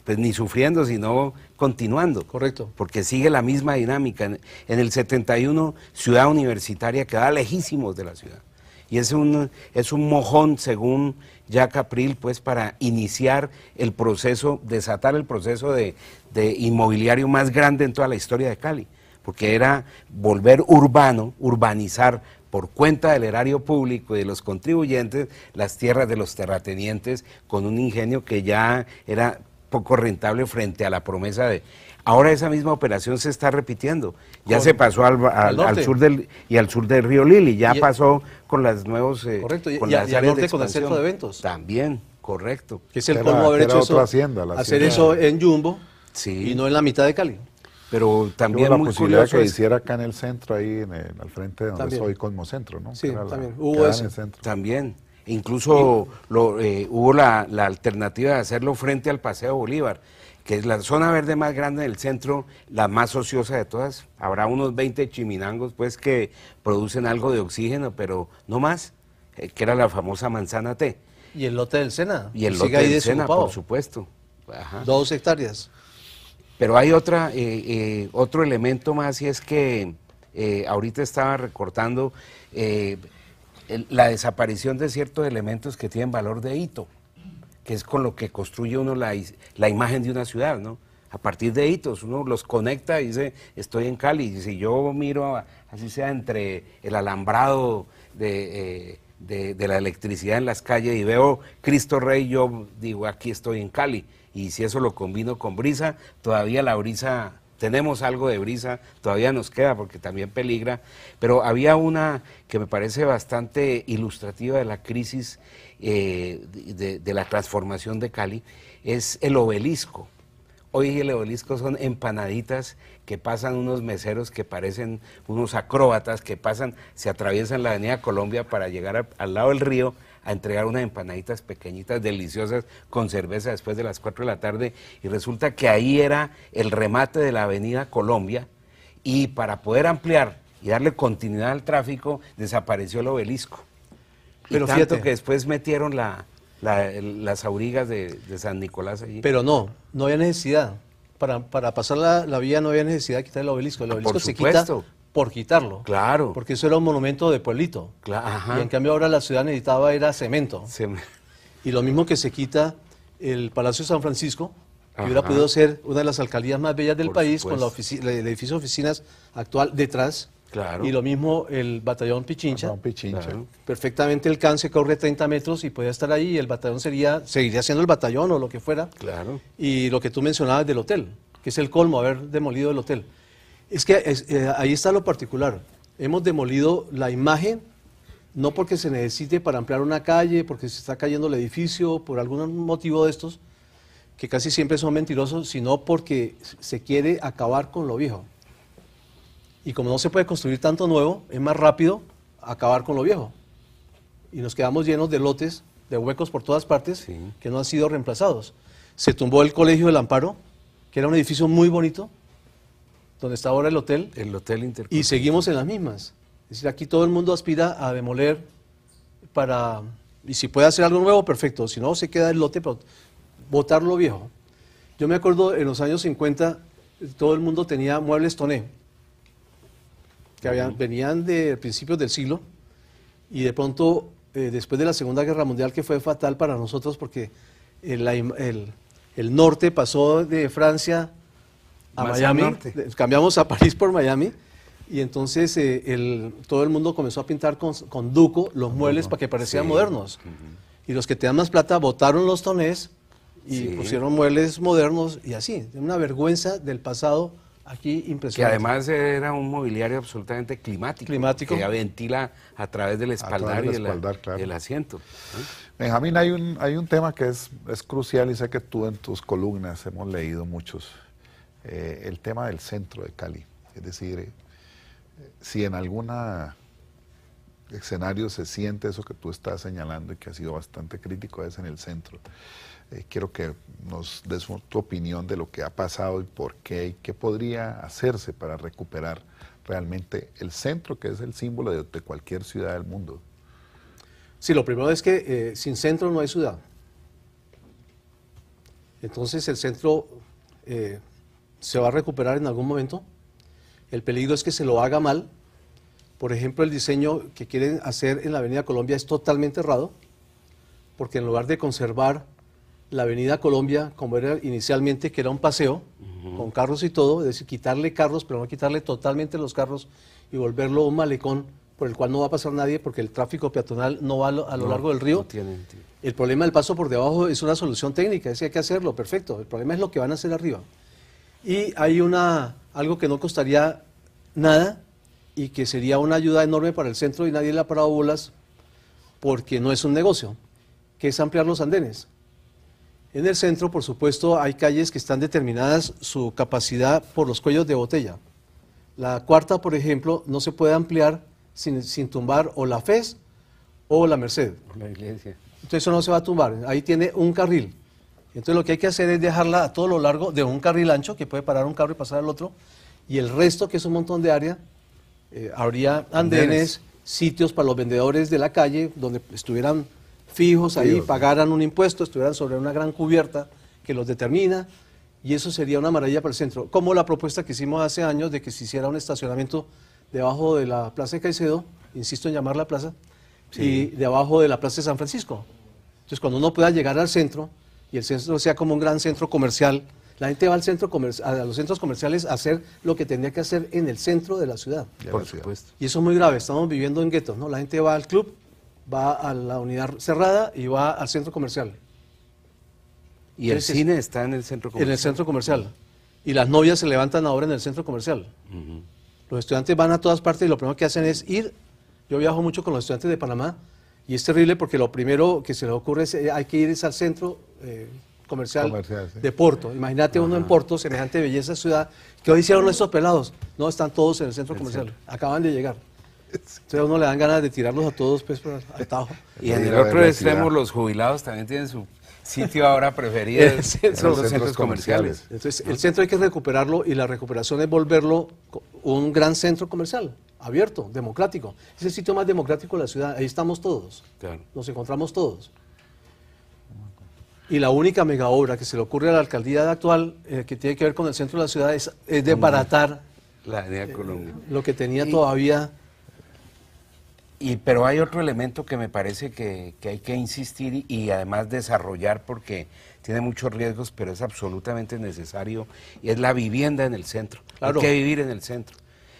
Speaker 7: pues ni sufriendo, sino continuando.
Speaker 6: Correcto.
Speaker 7: Porque sigue la misma dinámica. En el 71, ciudad universitaria, queda lejísimos de la ciudad. Y es un mojón, según Jacques April, pues para iniciar el proceso, desatar el proceso de inmobiliario más grande en toda la historia de Cali. Porque era volver urbano, urbanizar por cuenta del erario público y de los contribuyentes las tierras de los terratenientes con un ingenio que ya era poco rentable frente a la promesa de... Ahora esa misma operación se está repitiendo. Ya se pasó al sur del río Lili, ya pasó con las nuevos...
Speaker 6: correcto,
Speaker 7: con
Speaker 6: y
Speaker 7: las
Speaker 6: al
Speaker 7: áreas
Speaker 6: norte
Speaker 7: de
Speaker 6: con el centro
Speaker 7: expansión.
Speaker 6: de eventos.
Speaker 7: También, correcto.
Speaker 6: Que es el
Speaker 1: Era-
Speaker 6: colmo haber
Speaker 1: que era
Speaker 6: hecho
Speaker 1: otra
Speaker 6: eso,
Speaker 1: hacienda, la
Speaker 6: hacer
Speaker 1: hacienda.
Speaker 6: eso en Jumbo
Speaker 7: Sí.
Speaker 6: y no en la mitad de Cali.
Speaker 7: Pero también
Speaker 1: Tuvo la
Speaker 7: muy
Speaker 1: posibilidad
Speaker 7: curioso
Speaker 1: que
Speaker 7: es-
Speaker 1: hiciera acá en el centro, ahí al frente de donde
Speaker 6: También.
Speaker 1: es hoy Cosmocentro, ¿no?
Speaker 6: Sí,
Speaker 1: Que era
Speaker 6: también.
Speaker 1: quedaba
Speaker 6: Hubo
Speaker 1: en
Speaker 6: eso.
Speaker 1: el centro.
Speaker 7: También. Incluso hubo la alternativa de hacerlo frente al Paseo Bolívar, que es la zona verde más grande del centro, la más ociosa de todas. Habrá unos 20 chiminangos pues que producen algo de oxígeno, pero no más, que era la famosa manzana T.
Speaker 6: Y el lote del Sena.
Speaker 7: Y el
Speaker 6: sigue
Speaker 7: lote
Speaker 6: ahí
Speaker 7: del Sena,
Speaker 6: desocupado.
Speaker 7: por supuesto. Ajá.
Speaker 6: 2 hectáreas.
Speaker 7: Pero hay otro elemento más, y es que ahorita estaba recortando la desaparición de ciertos elementos que tienen valor de hito, que es con lo que construye uno la imagen de una ciudad, ¿no? a partir de hitos, uno los conecta y dice, estoy en Cali, y si yo miro, así sea entre el alambrado de la electricidad en las calles y veo Cristo Rey, yo digo, aquí estoy en Cali, y si eso lo combino con brisa, todavía la brisa, tenemos algo de brisa, todavía nos queda porque también peligra, pero había una que me parece bastante ilustrativa de la crisis de la transformación de Cali, es el obelisco. Hoy el obelisco son empanaditas que pasan unos meseros que parecen unos acróbatas que pasan, se atraviesan la avenida Colombia para llegar al lado del río a entregar unas empanaditas pequeñitas, deliciosas, con cerveza después de las 4 de la tarde, y resulta que ahí era el remate de la avenida Colombia, y para poder ampliar y darle continuidad al tráfico, desapareció el obelisco.
Speaker 6: Pero
Speaker 7: y tanto
Speaker 6: fíjate,
Speaker 7: que después metieron las aurigas de San Nicolás allí.
Speaker 6: pero no había necesidad. Para pasar la vía no había necesidad de quitar el obelisco. El obelisco se quita por quitarlo.
Speaker 7: Claro.
Speaker 6: Porque eso era un monumento de pueblito.
Speaker 7: Ajá.
Speaker 6: Y en cambio ahora la ciudad necesitaba era cemento. Y lo mismo que se quita el Palacio de San Francisco, que hubiera podido ser una de las alcaldías más bellas del país, con el edificio de oficinas actual detrás.
Speaker 7: Claro.
Speaker 6: Y lo mismo el batallón Pichincha.
Speaker 7: Claro.
Speaker 6: Perfectamente el CAN se corre 30 metros y podía estar ahí, y el batallón seguiría siendo el batallón o lo que fuera.
Speaker 7: Claro.
Speaker 6: Y lo que tú mencionabas del hotel, que es el colmo, haber demolido el hotel. Es que ahí está lo particular. Hemos demolido la imagen, no porque se necesite para ampliar una calle, porque se está cayendo el edificio, por algún motivo de estos, que casi siempre son mentirosos, sino porque se quiere acabar con lo viejo. Y como no se puede construir tanto nuevo, es más rápido acabar con lo viejo. Y nos quedamos llenos de lotes, de huecos por todas partes, que no han sido reemplazados. Se tumbó el Colegio del Amparo, que era un edificio muy bonito, donde está ahora el hotel.
Speaker 7: El Hotel Intercontinental.
Speaker 6: Y seguimos en las mismas. Es decir, aquí todo el mundo aspira a demoler y si puede hacer algo nuevo, perfecto. Si no, se queda el lote para botar lo viejo. Yo me acuerdo en los años 50, todo el mundo tenía muebles Toné, que venían de principios del siglo, y de pronto, después de la Segunda Guerra Mundial, que fue fatal para nosotros porque el norte pasó de Francia a Miami, cambiamos a París por Miami, y entonces todo el mundo comenzó a pintar con duco los muebles para que parecieran modernos. Y los que tenían más plata botaron los tonés y pusieron muebles modernos, y así, una vergüenza del pasado aquí impresionante.
Speaker 7: Que además era un mobiliario absolutamente climático. Que ventila a través del espaldar y el asiento.
Speaker 1: Benjamín, hay un tema que es crucial, y sé que tú en tus columnas hemos leído muchos, el tema del centro de Cali. Es decir, si en algún escenario se siente eso que tú estás señalando y que ha sido bastante crítico, es en el centro. Quiero que nos des tu opinión de lo que ha pasado y por qué, y qué podría hacerse para recuperar realmente el centro, que es el símbolo de cualquier ciudad del mundo.
Speaker 6: Sí, lo primero es que sin centro no hay ciudad. Entonces el centro se va a recuperar en algún momento. El peligro es que se lo haga mal. Por ejemplo, el diseño que quieren hacer en la Avenida Colombia es totalmente errado, porque en lugar de conservar la Avenida Colombia como era inicialmente, que era un paseo con carros y todo, es decir, quitarle carros, pero no quitarle totalmente los carros y volverlo un malecón por el cual no va a pasar nadie, porque el tráfico peatonal no va a lo largo del río. El problema del paso por debajo es una solución técnica, es que hay que hacerlo, perfecto. El problema es lo que van a hacer arriba. Y hay algo que no costaría nada y que sería una ayuda enorme para el centro, y nadie le ha parado bolas porque no es un negocio, que es ampliar los andenes. En el centro, por supuesto, hay calles que están determinadas su capacidad por los cuellos de botella. La cuarta, por ejemplo, no se puede ampliar sin tumbar o la FES o la Merced.
Speaker 7: La iglesia.
Speaker 6: Entonces eso no se va a tumbar, ahí tiene un carril. Entonces lo que hay que hacer es dejarla a todo lo largo de un carril ancho, que puede parar un carro y pasar al otro, y el resto, que es un montón de área, habría andenes, sitios para los vendedores de la calle, donde estuvieran fijos ahí, pagaran un impuesto, estuvieran sobre una gran cubierta que los determina, y eso sería una maravilla para el centro. Como la propuesta que hicimos hace años de que se hiciera un estacionamiento debajo de la Plaza de Caicedo, insisto en llamarla plaza, y debajo de la Plaza de San Francisco. Entonces, cuando uno pueda llegar al centro, y el centro sea como un gran centro comercial, La gente va al centro a los centros comerciales a hacer lo que tendría que hacer en el centro de la ciudad.
Speaker 7: Por supuesto.
Speaker 6: Y eso es muy grave, estamos viviendo en guetos, ¿no? La gente va al club, va a la unidad cerrada y va al centro comercial.
Speaker 7: Y el cine está en el centro comercial.
Speaker 6: En el centro comercial. Y las novias se levantan ahora en el centro comercial. Los estudiantes van a todas partes y lo primero que hacen es ir. Yo viajo mucho con los estudiantes de Panamá y es terrible porque lo primero que se les ocurre es hay que ir al centro comercial
Speaker 1: sí.
Speaker 6: de Porto. Imagínate uno en Porto, semejante belleza de ciudad. ¿Qué hoy hicieron estos pelados? No, están todos en el centro comercial. Acaban de llegar. Entonces a uno le dan ganas de tirarlos a todos pues, al tajo.
Speaker 7: Y en el otro extremo los jubilados también tienen su sitio ahora preferido, son los centros comerciales.
Speaker 6: Entonces el centro hay que recuperarlo y la recuperación es volverlo un gran centro comercial, abierto, democrático. Es el sitio más democrático de la ciudad, ahí estamos todos,
Speaker 7: Claro.
Speaker 6: nos encontramos todos. Y la única mega obra que se le ocurre a la alcaldía actual que tiene que ver con el centro de la ciudad es desbaratar
Speaker 7: La Avenida Colombia.
Speaker 6: lo que tenía todavía.
Speaker 7: Pero hay otro elemento que me parece que hay que insistir y además desarrollar porque tiene muchos riesgos, pero es absolutamente necesario, y es la vivienda en el centro.
Speaker 6: Claro.
Speaker 7: Hay que vivir en el centro.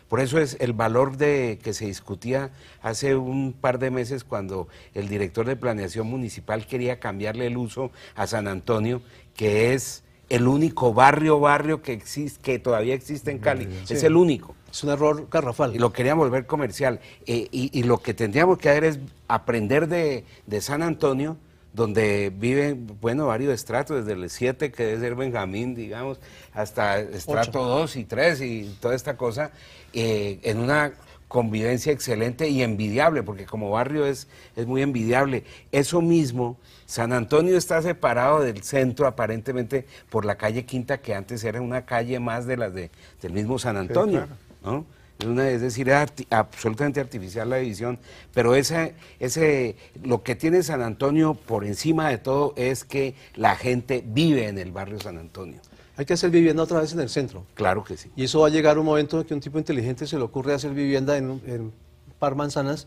Speaker 7: Por eso es el valor de que se discutía hace un par de meses cuando el director de planeación municipal quería cambiarle el uso a San Antonio, que es el único barrio que existe, que todavía existe en Cali.
Speaker 6: Sí.
Speaker 7: Es el único.
Speaker 6: Es un error garrafal.
Speaker 7: Y lo querían volver comercial. Y lo que tendríamos que hacer es aprender de San Antonio, donde viven, bueno, varios estratos, desde el 7, que debe ser Benjamín, digamos, hasta estrato 2 y 3 y toda esta cosa, en una convivencia excelente y envidiable, porque como barrio es muy envidiable. Eso mismo, San Antonio está separado del centro aparentemente por la calle Quinta, que antes era una calle más de las del mismo San Antonio, sí, claro. ¿No? Es decir, es absolutamente artificial la división, pero lo que tiene San Antonio por encima de todo es que la gente vive en el barrio San Antonio.
Speaker 6: Hay que hacer vivienda otra vez en el centro.
Speaker 7: Claro que sí.
Speaker 6: Y eso va a llegar un momento en que un tipo inteligente se le ocurre hacer vivienda en un par manzanas,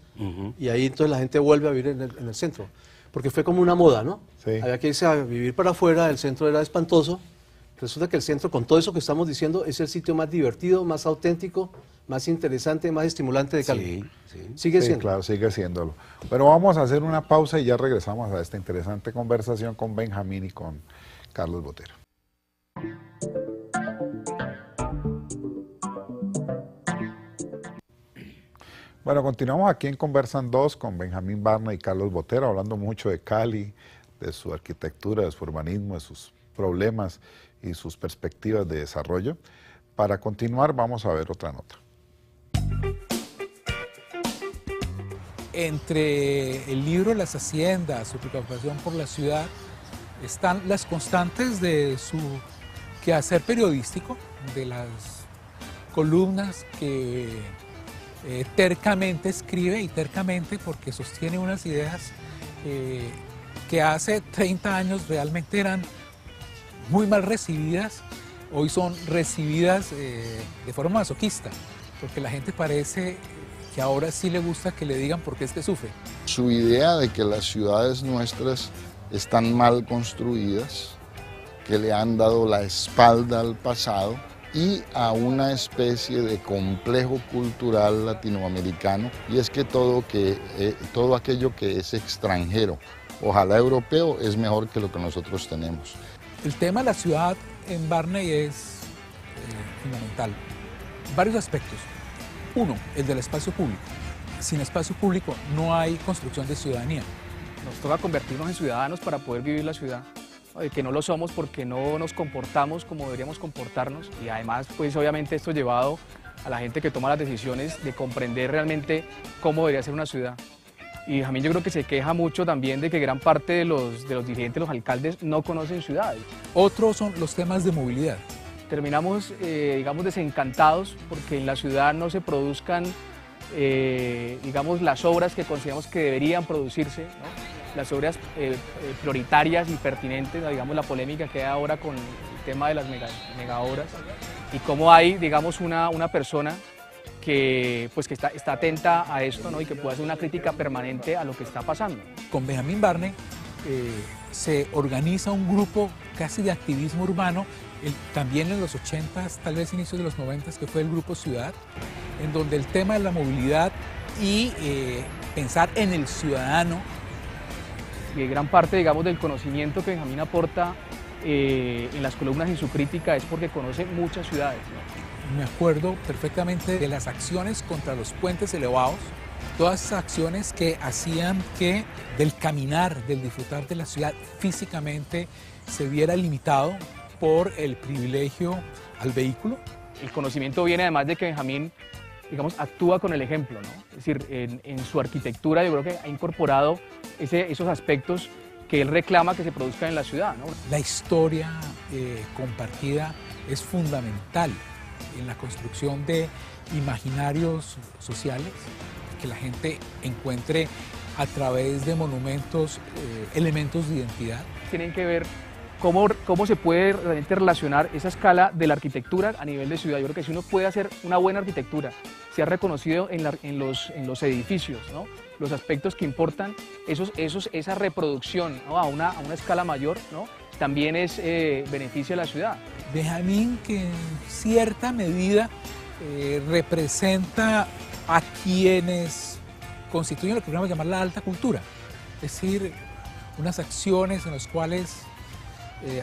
Speaker 6: y ahí entonces la gente vuelve a vivir en el centro. Porque fue como una moda, ¿no?
Speaker 1: Sí.
Speaker 6: Había que irse a vivir para afuera, el centro era espantoso. Resulta que el centro, con todo eso que estamos diciendo, es el sitio más divertido, más auténtico, más interesante, más estimulante de Cali.
Speaker 7: Sí.
Speaker 6: Sigue siendo.
Speaker 1: Claro, sigue siéndolo. Pero vamos a hacer una pausa y ya regresamos a esta interesante conversación con Benjamín y con Carlos Botero. Bueno, continuamos aquí en Conversan 2 con Benjamín Barney y Carlos Botero, hablando mucho de Cali, de su arquitectura, de su urbanismo, de sus problemas y sus perspectivas de desarrollo. Para continuar, vamos a ver otra nota.
Speaker 3: Entre el libro Las Haciendas, su preocupación por la ciudad, están las constantes de su quehacer periodístico, de las columnas que tercamente escribe, y tercamente porque sostiene unas ideas que hace 30 años realmente eran muy mal recibidas, hoy son recibidas de forma masoquista, porque la gente parece que ahora sí le gusta que le digan por qué es que sufre.
Speaker 4: Su idea de que las ciudades nuestras están mal construidas, que le han dado la espalda al pasado y a una especie de complejo cultural latinoamericano, y es que todo aquello que es extranjero, ojalá europeo, es mejor que lo que nosotros tenemos.
Speaker 3: El tema de la ciudad en Barney es fundamental. Varios aspectos. Uno, el del espacio público. Sin espacio público no hay construcción de ciudadanía.
Speaker 5: Nos toca convertirnos en ciudadanos para poder vivir la ciudad, que no lo somos porque no nos comportamos como deberíamos comportarnos, y además, pues obviamente esto llevado a la gente que toma las decisiones de comprender realmente cómo debería ser una ciudad. Y a mí yo creo que se queja mucho también de que gran parte de los dirigentes, los alcaldes, no conocen ciudades.
Speaker 3: Otros son los temas de movilidad.
Speaker 5: Terminamos, digamos, desencantados porque en la ciudad no se produzcan, digamos, las obras que consideramos que deberían producirse, ¿no? Las obras prioritarias y pertinentes, digamos, la polémica que hay ahora con el tema de las mega obras, y cómo hay, digamos, una persona que está atenta a esto, ¿no? Y que puede hacer una crítica permanente a lo que está pasando.
Speaker 3: Con Benjamín Barney se organiza un grupo casi de activismo urbano, también en los 80s, tal vez inicios de los 90s, que fue el Grupo Ciudad, en donde el tema de la movilidad y pensar en el ciudadano.
Speaker 5: Y gran parte, digamos, del conocimiento que Benjamín aporta en las columnas en su crítica es porque conoce muchas ciudades, ¿no?
Speaker 3: Me acuerdo perfectamente de las acciones contra los puentes elevados, todas esas acciones que hacían que del caminar, del disfrutar de la ciudad físicamente se viera limitado por el privilegio al vehículo.
Speaker 5: El conocimiento viene además de que Benjamín, digamos, actúa con el ejemplo, ¿no? Es decir, en su arquitectura yo creo que ha incorporado esos aspectos que él reclama que se produzcan en la ciudad, ¿no?
Speaker 3: La historia compartida es fundamental en la construcción de imaginarios sociales, que la gente encuentre a través de monumentos elementos de identidad.
Speaker 5: Tienen que ver cómo se puede realmente relacionar esa escala de la arquitectura a nivel de ciudad. Yo creo que si uno puede hacer una buena arquitectura, se ha reconocido en los edificios, ¿no? Los aspectos que importan, esa reproducción, ¿no? a una escala mayor, ¿no? También es beneficio a la ciudad.
Speaker 3: Benjamín, que en cierta medida representa a quienes constituyen lo que podríamos llamar la alta cultura, es decir, unas acciones en las cuales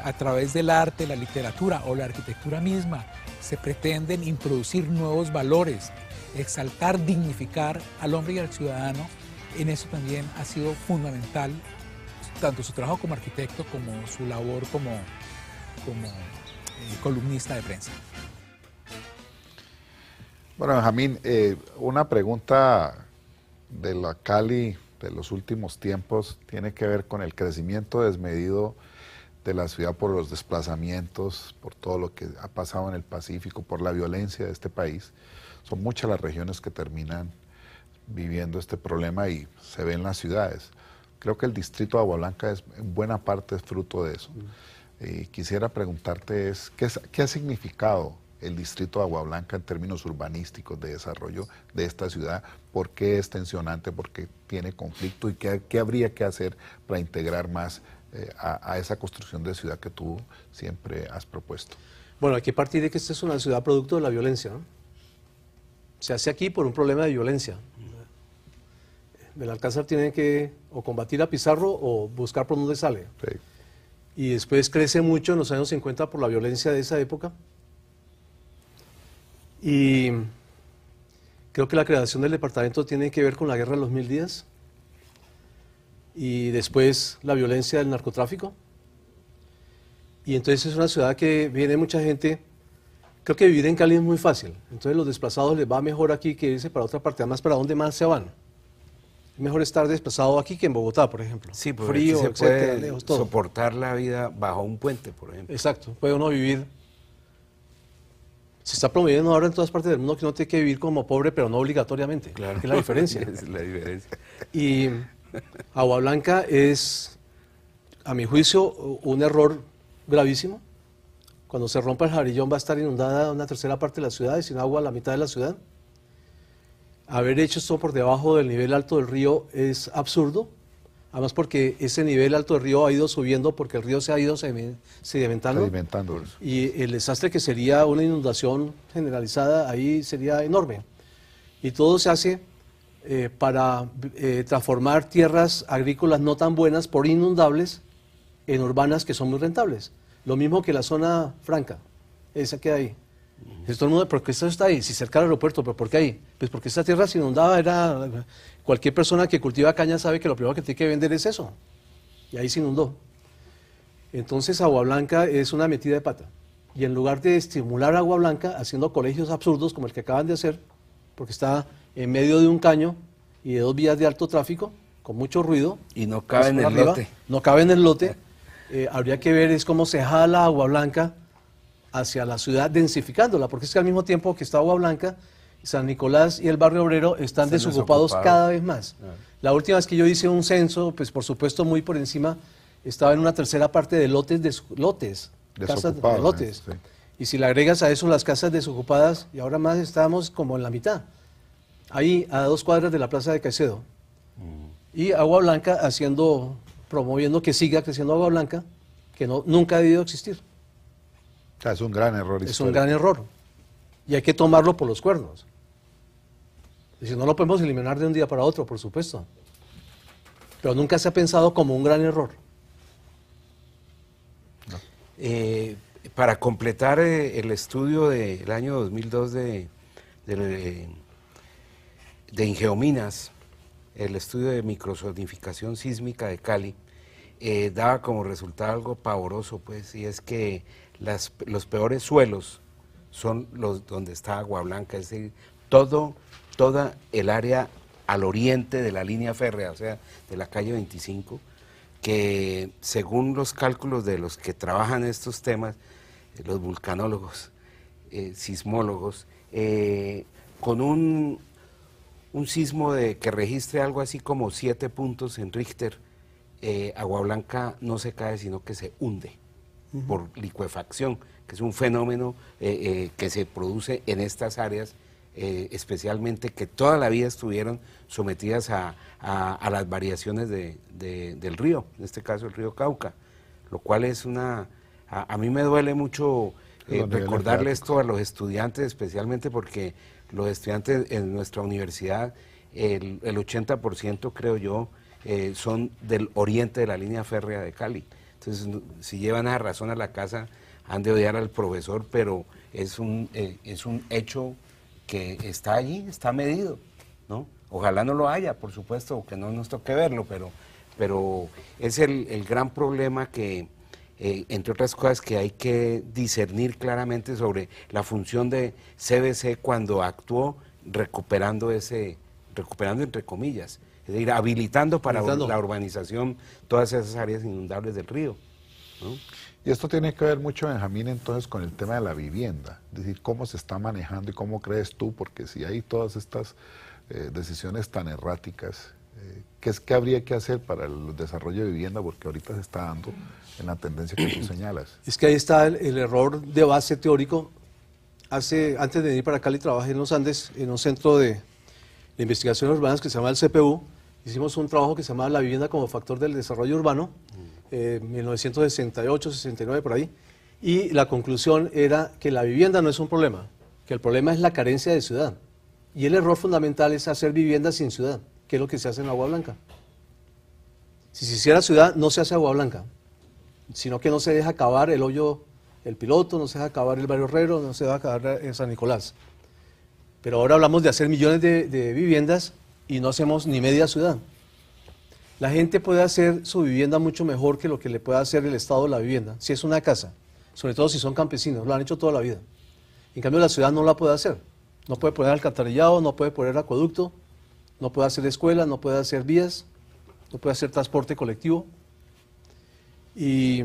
Speaker 3: a través del arte, la literatura o la arquitectura misma se pretenden introducir nuevos valores, exaltar, dignificar al hombre y al ciudadano. En eso también ha sido fundamental tanto su trabajo como arquitecto como su labor como columnista de prensa.
Speaker 1: Bueno, Benjamín, una pregunta de la Cali de los últimos tiempos tiene que ver con el crecimiento desmedido de la ciudad por los desplazamientos, por todo lo que ha pasado en el Pacífico, por la violencia de este país. Son muchas las regiones que terminan viviendo este problema y se ve en las ciudades. Creo que el distrito de Agua Blanca en buena parte es fruto de eso. Quisiera preguntarte ¿qué ha significado el distrito de Agua Blanca en términos urbanísticos de desarrollo de esta ciudad? ¿Por qué es tensionante? ¿Por qué tiene conflicto? ¿Y qué habría que hacer para integrar más a esa construcción de ciudad que tú siempre has propuesto?
Speaker 6: Bueno, hay que partir de que esta es una ciudad producto de la violencia, ¿no? Se hace aquí por un problema de violencia. Belalcázar tiene que o combatir a Pizarro o buscar por dónde sale.
Speaker 1: Sí.
Speaker 6: Y después crece mucho en los años 50 por la violencia de esa época. Y creo que la creación del departamento tiene que ver con la guerra de los 1000 días. Y después la violencia del narcotráfico. Y entonces es una ciudad que viene mucha gente. Creo que vivir en Cali es muy fácil. Entonces los desplazados les va mejor aquí que irse para otra parte. Además, ¿para dónde más se van? Es mejor estar desplazado aquí que en Bogotá, por ejemplo.
Speaker 7: Sí, porque
Speaker 6: frío,
Speaker 7: se
Speaker 6: etcétera,
Speaker 7: puede
Speaker 6: lejos, todo.
Speaker 7: soportar la vida bajo un puente, por ejemplo.
Speaker 6: Exacto, puede uno vivir. Se está promoviendo ahora en todas partes del mundo que uno tiene que vivir como pobre, pero no obligatoriamente.
Speaker 7: Claro.
Speaker 6: Que es la diferencia.
Speaker 7: Es la diferencia.
Speaker 6: Y Agua Blanca es, a mi juicio, un error gravísimo. Cuando se rompa el Jarillón va a estar inundada una tercera parte de la ciudad y sin agua la mitad de la ciudad. Haber hecho esto por debajo del nivel alto del río es absurdo, además porque ese nivel alto del río ha ido subiendo porque el río se ha ido sedimentando. Y el desastre que sería una inundación generalizada ahí sería enorme. Y todo se hace para transformar tierras agrícolas no tan buenas por inundables en urbanas que son muy rentables. Lo mismo que la zona franca, esa que hay. Entonces, todo el mundo, ¿por qué esto está ahí? Si cerca del aeropuerto, ¿pero por qué ahí? Pues porque esta tierra se inundaba, cualquier persona que cultiva caña sabe que lo primero que tiene que vender es eso. Y ahí se inundó. Entonces Agua Blanca es una metida de pata. Y en lugar de estimular Agua Blanca haciendo colegios absurdos como el que acaban de hacer, porque está en medio de un caño y de 2 vías de alto tráfico, con mucho ruido.
Speaker 7: Y no cabe en el lote.
Speaker 6: No cabe en el lote. Habría que ver es cómo se jala Agua Blanca hacia la ciudad, densificándola, porque es que al mismo tiempo que está Agua Blanca, San Nicolás y el Barrio Obrero están desocupados cada vez más. La última vez que yo hice un censo, pues por supuesto muy por encima, estaba en una tercera parte de casas de lotes. Sí. Y si le agregas a eso las casas desocupadas, y ahora más estamos como en la mitad, ahí a 2 cuadras de la Plaza de Caicedo. Y Agua Blanca haciendo promoviendo que siga creciendo Agua Blanca, que nunca ha debido existir.
Speaker 1: O sea, es un gran error
Speaker 6: Es
Speaker 1: histórico.
Speaker 6: un gran error. Y hay que tomarlo por los cuernos. Es decir, no lo podemos eliminar de un día para otro, por supuesto. Pero nunca se ha pensado como un gran error.
Speaker 7: Para completar el estudio del año 2002 de Ingeominas, el estudio de microsonificación sísmica de Cali, daba como resultado algo pavoroso, pues, y es que los peores suelos son los donde está Agua Blanca, es decir, toda el área al oriente de la línea férrea, o sea, de la calle 25, que según los cálculos de los que trabajan estos temas, los vulcanólogos, sismólogos, con un sismo que registre algo así como 7 puntos en Richter, Agua Blanca no se cae, sino que se hunde por licuefacción, que es un fenómeno que se produce en estas áreas, especialmente que toda la vida estuvieron sometidas a las variaciones del río, en este caso el río Cauca, lo cual es a mí me duele mucho recordarle esto a los estudiantes, especialmente porque los estudiantes en nuestra universidad, el 80% creo yo, son del oriente de la línea férrea de Cali. Entonces, si llevan esa razón a la casa, han de odiar al profesor, pero es un hecho que está allí, está medido, ¿no? Ojalá no lo haya, por supuesto, o que no nos toque verlo, pero es el gran problema que, entre otras cosas, que hay que discernir claramente sobre la función de CBC cuando actuó recuperando entre comillas, es decir, habilitando para la urbanización todas esas áreas inundables del río, ¿no?
Speaker 1: Y esto tiene que ver mucho, Benjamín, entonces con el tema de la vivienda, es decir, cómo se está manejando y cómo crees tú, porque si hay todas estas decisiones tan erráticas, ¿qué habría que hacer para el desarrollo de vivienda? Porque ahorita se está dando en la tendencia que tú señalas.
Speaker 6: Es que ahí está el error de base teórico. Antes de venir para Cali trabajé en los Andes, en un centro de investigaciones urbanas que se llama el CPU. Hicimos un trabajo que se llama La vivienda como factor del desarrollo urbano, 1968, 69 por ahí, y la conclusión era que la vivienda no es un problema, que el problema es la carencia de ciudad, y el error fundamental es hacer vivienda sin ciudad, que es lo que se hace en Agua Blanca. Si se hiciera ciudad, no se hace Agua Blanca, sino que no se deja acabar el hoyo, el piloto, no se deja acabar el barrio Herrero, no se deja acabar San Nicolás. Pero ahora hablamos de hacer millones de viviendas y no hacemos ni media ciudad. La gente puede hacer su vivienda mucho mejor que lo que le puede hacer el Estado de la vivienda, si es una casa, sobre todo si son campesinos, lo han hecho toda la vida. En cambio la ciudad no la puede hacer, no puede poner alcantarillado, no puede poner acueducto, no puede hacer escuelas, no puede hacer vías, no puede hacer transporte colectivo. Y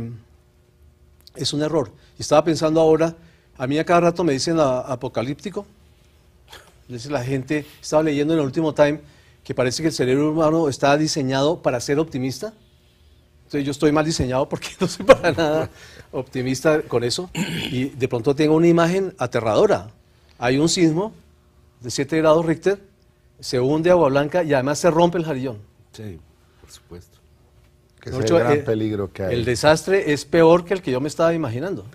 Speaker 6: es un error. Y estaba pensando ahora, a mí a cada rato me dicen apocalíptico. Es decir, la gente, estaba leyendo en el último Time que parece que el cerebro humano está diseñado para ser optimista. Entonces yo estoy mal diseñado porque no soy para nada optimista con eso. Y de pronto tengo una imagen aterradora. Hay un sismo de 7 grados Richter, se hunde Agua Blanca y además se rompe el Jarillón.
Speaker 7: Sí, por supuesto.
Speaker 1: Que es el gran peligro que hay.
Speaker 6: El desastre es peor que el que yo me estaba imaginando.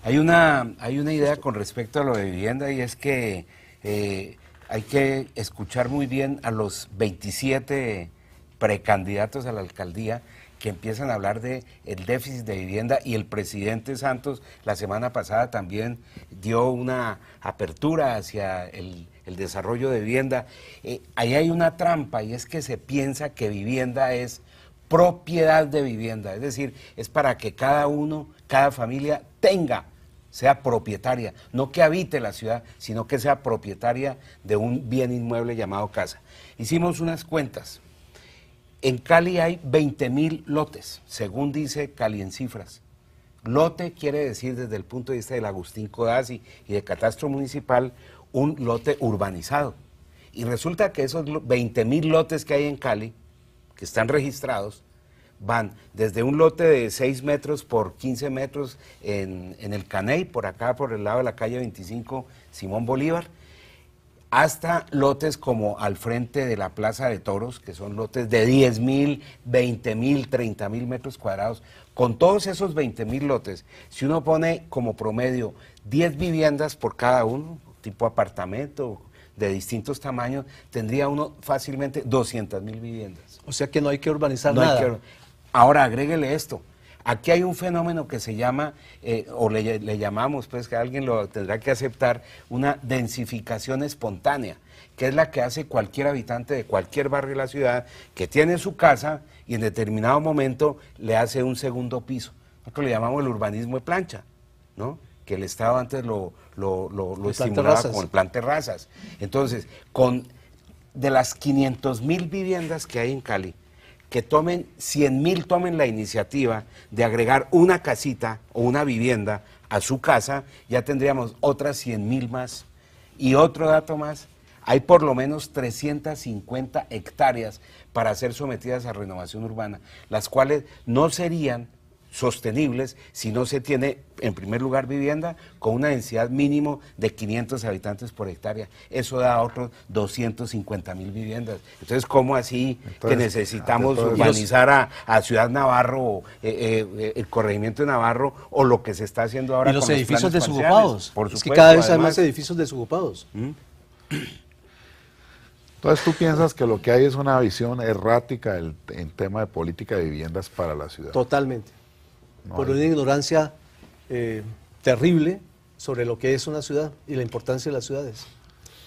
Speaker 7: Hay una idea con respecto a lo de vivienda, y es que hay que escuchar muy bien a los 27 precandidatos a la alcaldía que empiezan a hablar de el déficit de vivienda, y el presidente Santos la semana pasada también dio una apertura hacia el desarrollo de vivienda. Ahí hay una trampa, y es que se piensa que vivienda es propiedad de vivienda, es decir, es para que cada uno, cada familia sea propietaria, no que habite la ciudad, sino que sea propietaria de un bien inmueble llamado casa. Hicimos unas cuentas. En Cali hay 20.000 lotes, según dice Cali en cifras. Lote quiere decir, desde el punto de vista del Agustín Codazzi y de Catastro Municipal, un lote urbanizado. Y resulta que esos 20.000 lotes que hay en Cali, que están registrados, van desde un lote de 6 metros por 15 metros en el Caney, por acá por el lado de la calle 25 Simón Bolívar, hasta lotes como al frente de la Plaza de Toros, que son lotes de 10.000, 20.000, 30.000 metros cuadrados. Con todos esos 20.000 lotes, si uno pone como promedio 10 viviendas por cada uno, tipo apartamento, de distintos tamaños, tendría uno fácilmente 200.000 viviendas.
Speaker 6: O sea que no hay que urbanizar
Speaker 7: No hay
Speaker 6: nada.
Speaker 7: Ahora, agréguele esto. Aquí hay un fenómeno que se llama, o le llamamos, pues que alguien lo tendrá que aceptar, una densificación espontánea, que es la que hace cualquier habitante de cualquier barrio de la ciudad, que tiene su casa y en determinado momento le hace un segundo piso. Nosotros le llamamos el urbanismo de plancha, ¿no? Que el Estado antes lo estimulaba con el plan terrazas. Entonces, de las 500.000 viviendas que hay en Cali, que 100.000 tomen la iniciativa de agregar una casita o una vivienda a su casa, ya tendríamos otras 100.000 más. Y otro dato más, hay por lo menos 350 hectáreas para ser sometidas a renovación urbana, las cuales no serían sostenibles si no se tiene, en primer lugar, vivienda con una densidad mínimo de 500 habitantes por hectárea. Eso da otros 250.000 viviendas. Entonces, ¿cómo así que necesitamos urbanizar a Ciudad Navarro, el corregimiento de Navarro, o lo que se está haciendo ahora
Speaker 6: y los
Speaker 7: con
Speaker 6: edificios
Speaker 7: los planes
Speaker 6: desocupados?
Speaker 7: Por
Speaker 6: Es
Speaker 7: supuesto,
Speaker 6: que cada vez hay
Speaker 7: además,
Speaker 6: más edificios desocupados.
Speaker 1: Entonces, ¿tú piensas que lo que hay es una visión errática en tema de política de viviendas para la ciudad?
Speaker 6: Totalmente.
Speaker 1: No
Speaker 6: por
Speaker 1: hay-
Speaker 6: una ignorancia terrible sobre lo que es una ciudad y la importancia de las ciudades.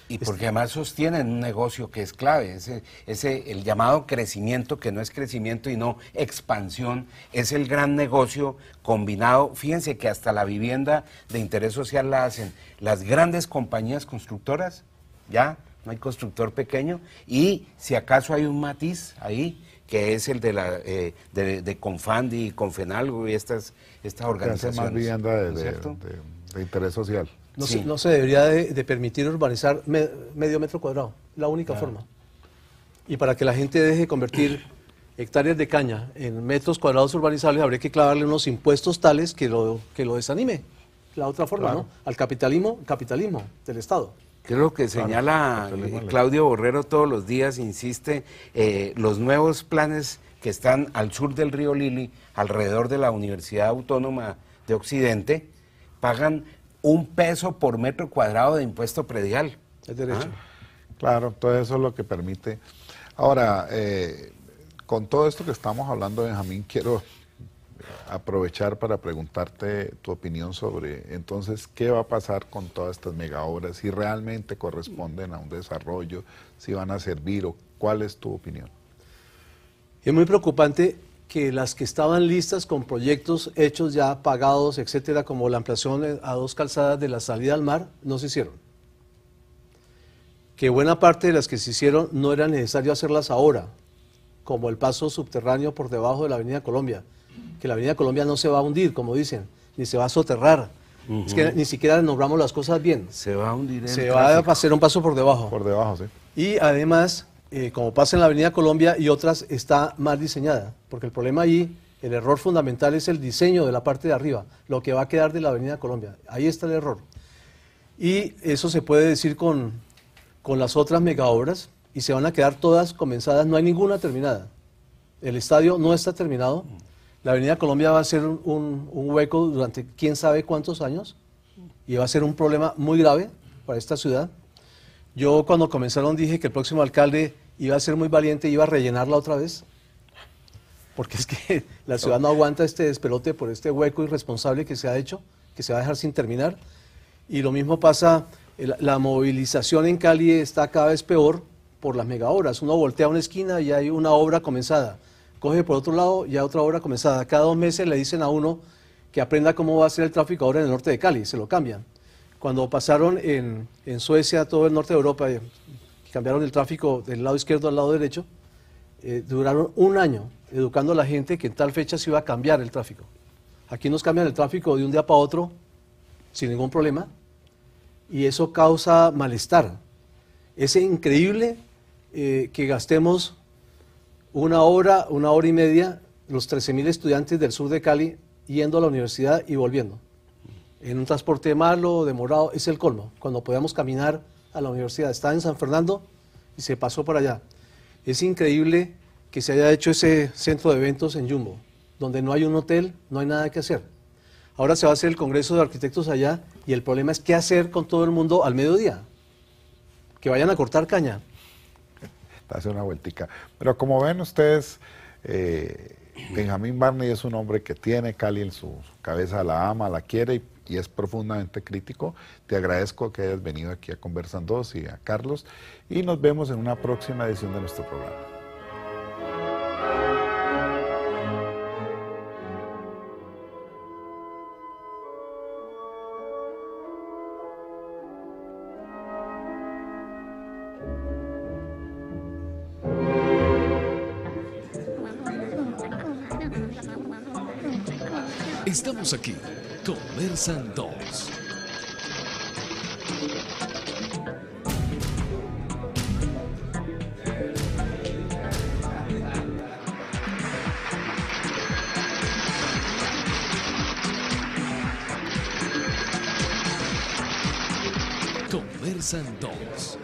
Speaker 7: Y porque además sostienen un negocio que es clave, el llamado crecimiento, que no es crecimiento y no expansión, es el gran negocio combinado. Fíjense que hasta la vivienda de interés social la hacen las grandes compañías constructoras, ya, no hay constructor pequeño, y si acaso hay un matiz ahí, que es el de Confandi, Confenalgo y estas
Speaker 1: Que hace
Speaker 7: organizaciones.
Speaker 1: más vivienda
Speaker 7: ¿no es cierto?
Speaker 1: de interés social.
Speaker 6: No,
Speaker 7: Sí.
Speaker 6: no se debería de permitir urbanizar medio metro cuadrado, la única forma. Y para que la gente deje de convertir hectáreas de caña en metros cuadrados urbanizables, habría que clavarle unos impuestos tales que lo desanime. La otra forma,
Speaker 1: Claro.
Speaker 6: ¿no? Al capitalismo del Estado.
Speaker 7: Creo que señala Claudio Borrero todos los días, insiste, los nuevos planes que están al sur del río Lili, alrededor de la Universidad Autónoma de Occidente, pagan $1 por metro cuadrado de impuesto predial.
Speaker 6: Es derecho.
Speaker 1: Claro, todo eso es lo que permite. Ahora, con todo esto que estamos hablando, Benjamín, quiero aprovechar para preguntarte tu opinión sobre, entonces, ¿qué va a pasar con todas estas megaobras? Si realmente corresponden a un desarrollo, si van a servir, o ¿cuál es tu opinión?
Speaker 6: Es muy preocupante que las que estaban listas con proyectos hechos ya pagados, etcétera, como la ampliación a 2 calzadas de la salida al mar, no se hicieron. Que buena parte de las que se hicieron no era necesario hacerlas ahora, como el paso subterráneo por debajo de la Avenida Colombia, que la Avenida Colombia no se va a hundir, como dicen, ni se va a soterrar. Es que ni siquiera nombramos las cosas bien.
Speaker 7: Se va a hundir
Speaker 6: Se va a hacer un paso por debajo.
Speaker 1: Por debajo, sí.
Speaker 6: Y además, como pasa en la Avenida Colombia y otras, está mal diseñada, porque el problema allí, el error fundamental es el diseño de la parte de arriba, lo que va a quedar de la Avenida Colombia. Ahí está el error. Y eso se puede decir con las otras megaobras, y se van a quedar todas comenzadas, no hay ninguna terminada. El estadio no está terminado, la Avenida Colombia va a ser un hueco durante quién sabe cuántos años, y va a ser un problema muy grave para esta ciudad. Yo cuando comenzaron dije que el próximo alcalde iba a ser muy valiente y iba a rellenarla otra vez, porque es que la ciudad no aguanta este despelote por este hueco irresponsable que se ha hecho, que se va a dejar sin terminar. Y lo mismo pasa, la movilización en Cali está cada vez peor por las megaobras. Uno voltea a una esquina y hay una obra comenzada, coge por otro lado y hay otra obra comenzada. Cada 2 meses le dicen a uno que aprenda cómo va a ser el tráfico ahora en el norte de Cali, se lo cambian. Cuando pasaron en Suecia, todo el norte de Europa, cambiaron el tráfico del lado izquierdo al lado derecho, duraron 1 año educando a la gente que en tal fecha se iba a cambiar el tráfico. Aquí nos cambian el tráfico de un día para otro sin ningún problema y eso causa malestar. Es increíble que gastemos 1 hora, 1 hora y media, los 13.000 estudiantes del sur de Cali yendo a la universidad y volviendo. En un transporte malo, demorado, es el colmo, cuando podíamos caminar a la universidad. Estaba en San Fernando y se pasó para allá. Es increíble que se haya hecho ese centro de eventos en Jumbo, donde no hay un hotel, no hay nada que hacer. Ahora se va a hacer el Congreso de Arquitectos allá y el problema es qué hacer con todo el mundo al mediodía. Que vayan a cortar caña.
Speaker 1: Hace una vueltica. Pero como ven ustedes, Benjamín Barney es un hombre que tiene Cali en su cabeza, la ama, la quiere y es profundamente crítico. Te agradezco que hayas venido aquí a Conversan 2 y a Carlos y nos vemos en una próxima edición de nuestro programa.
Speaker 2: Estamos aquí, Conversan 2. Conversan 2.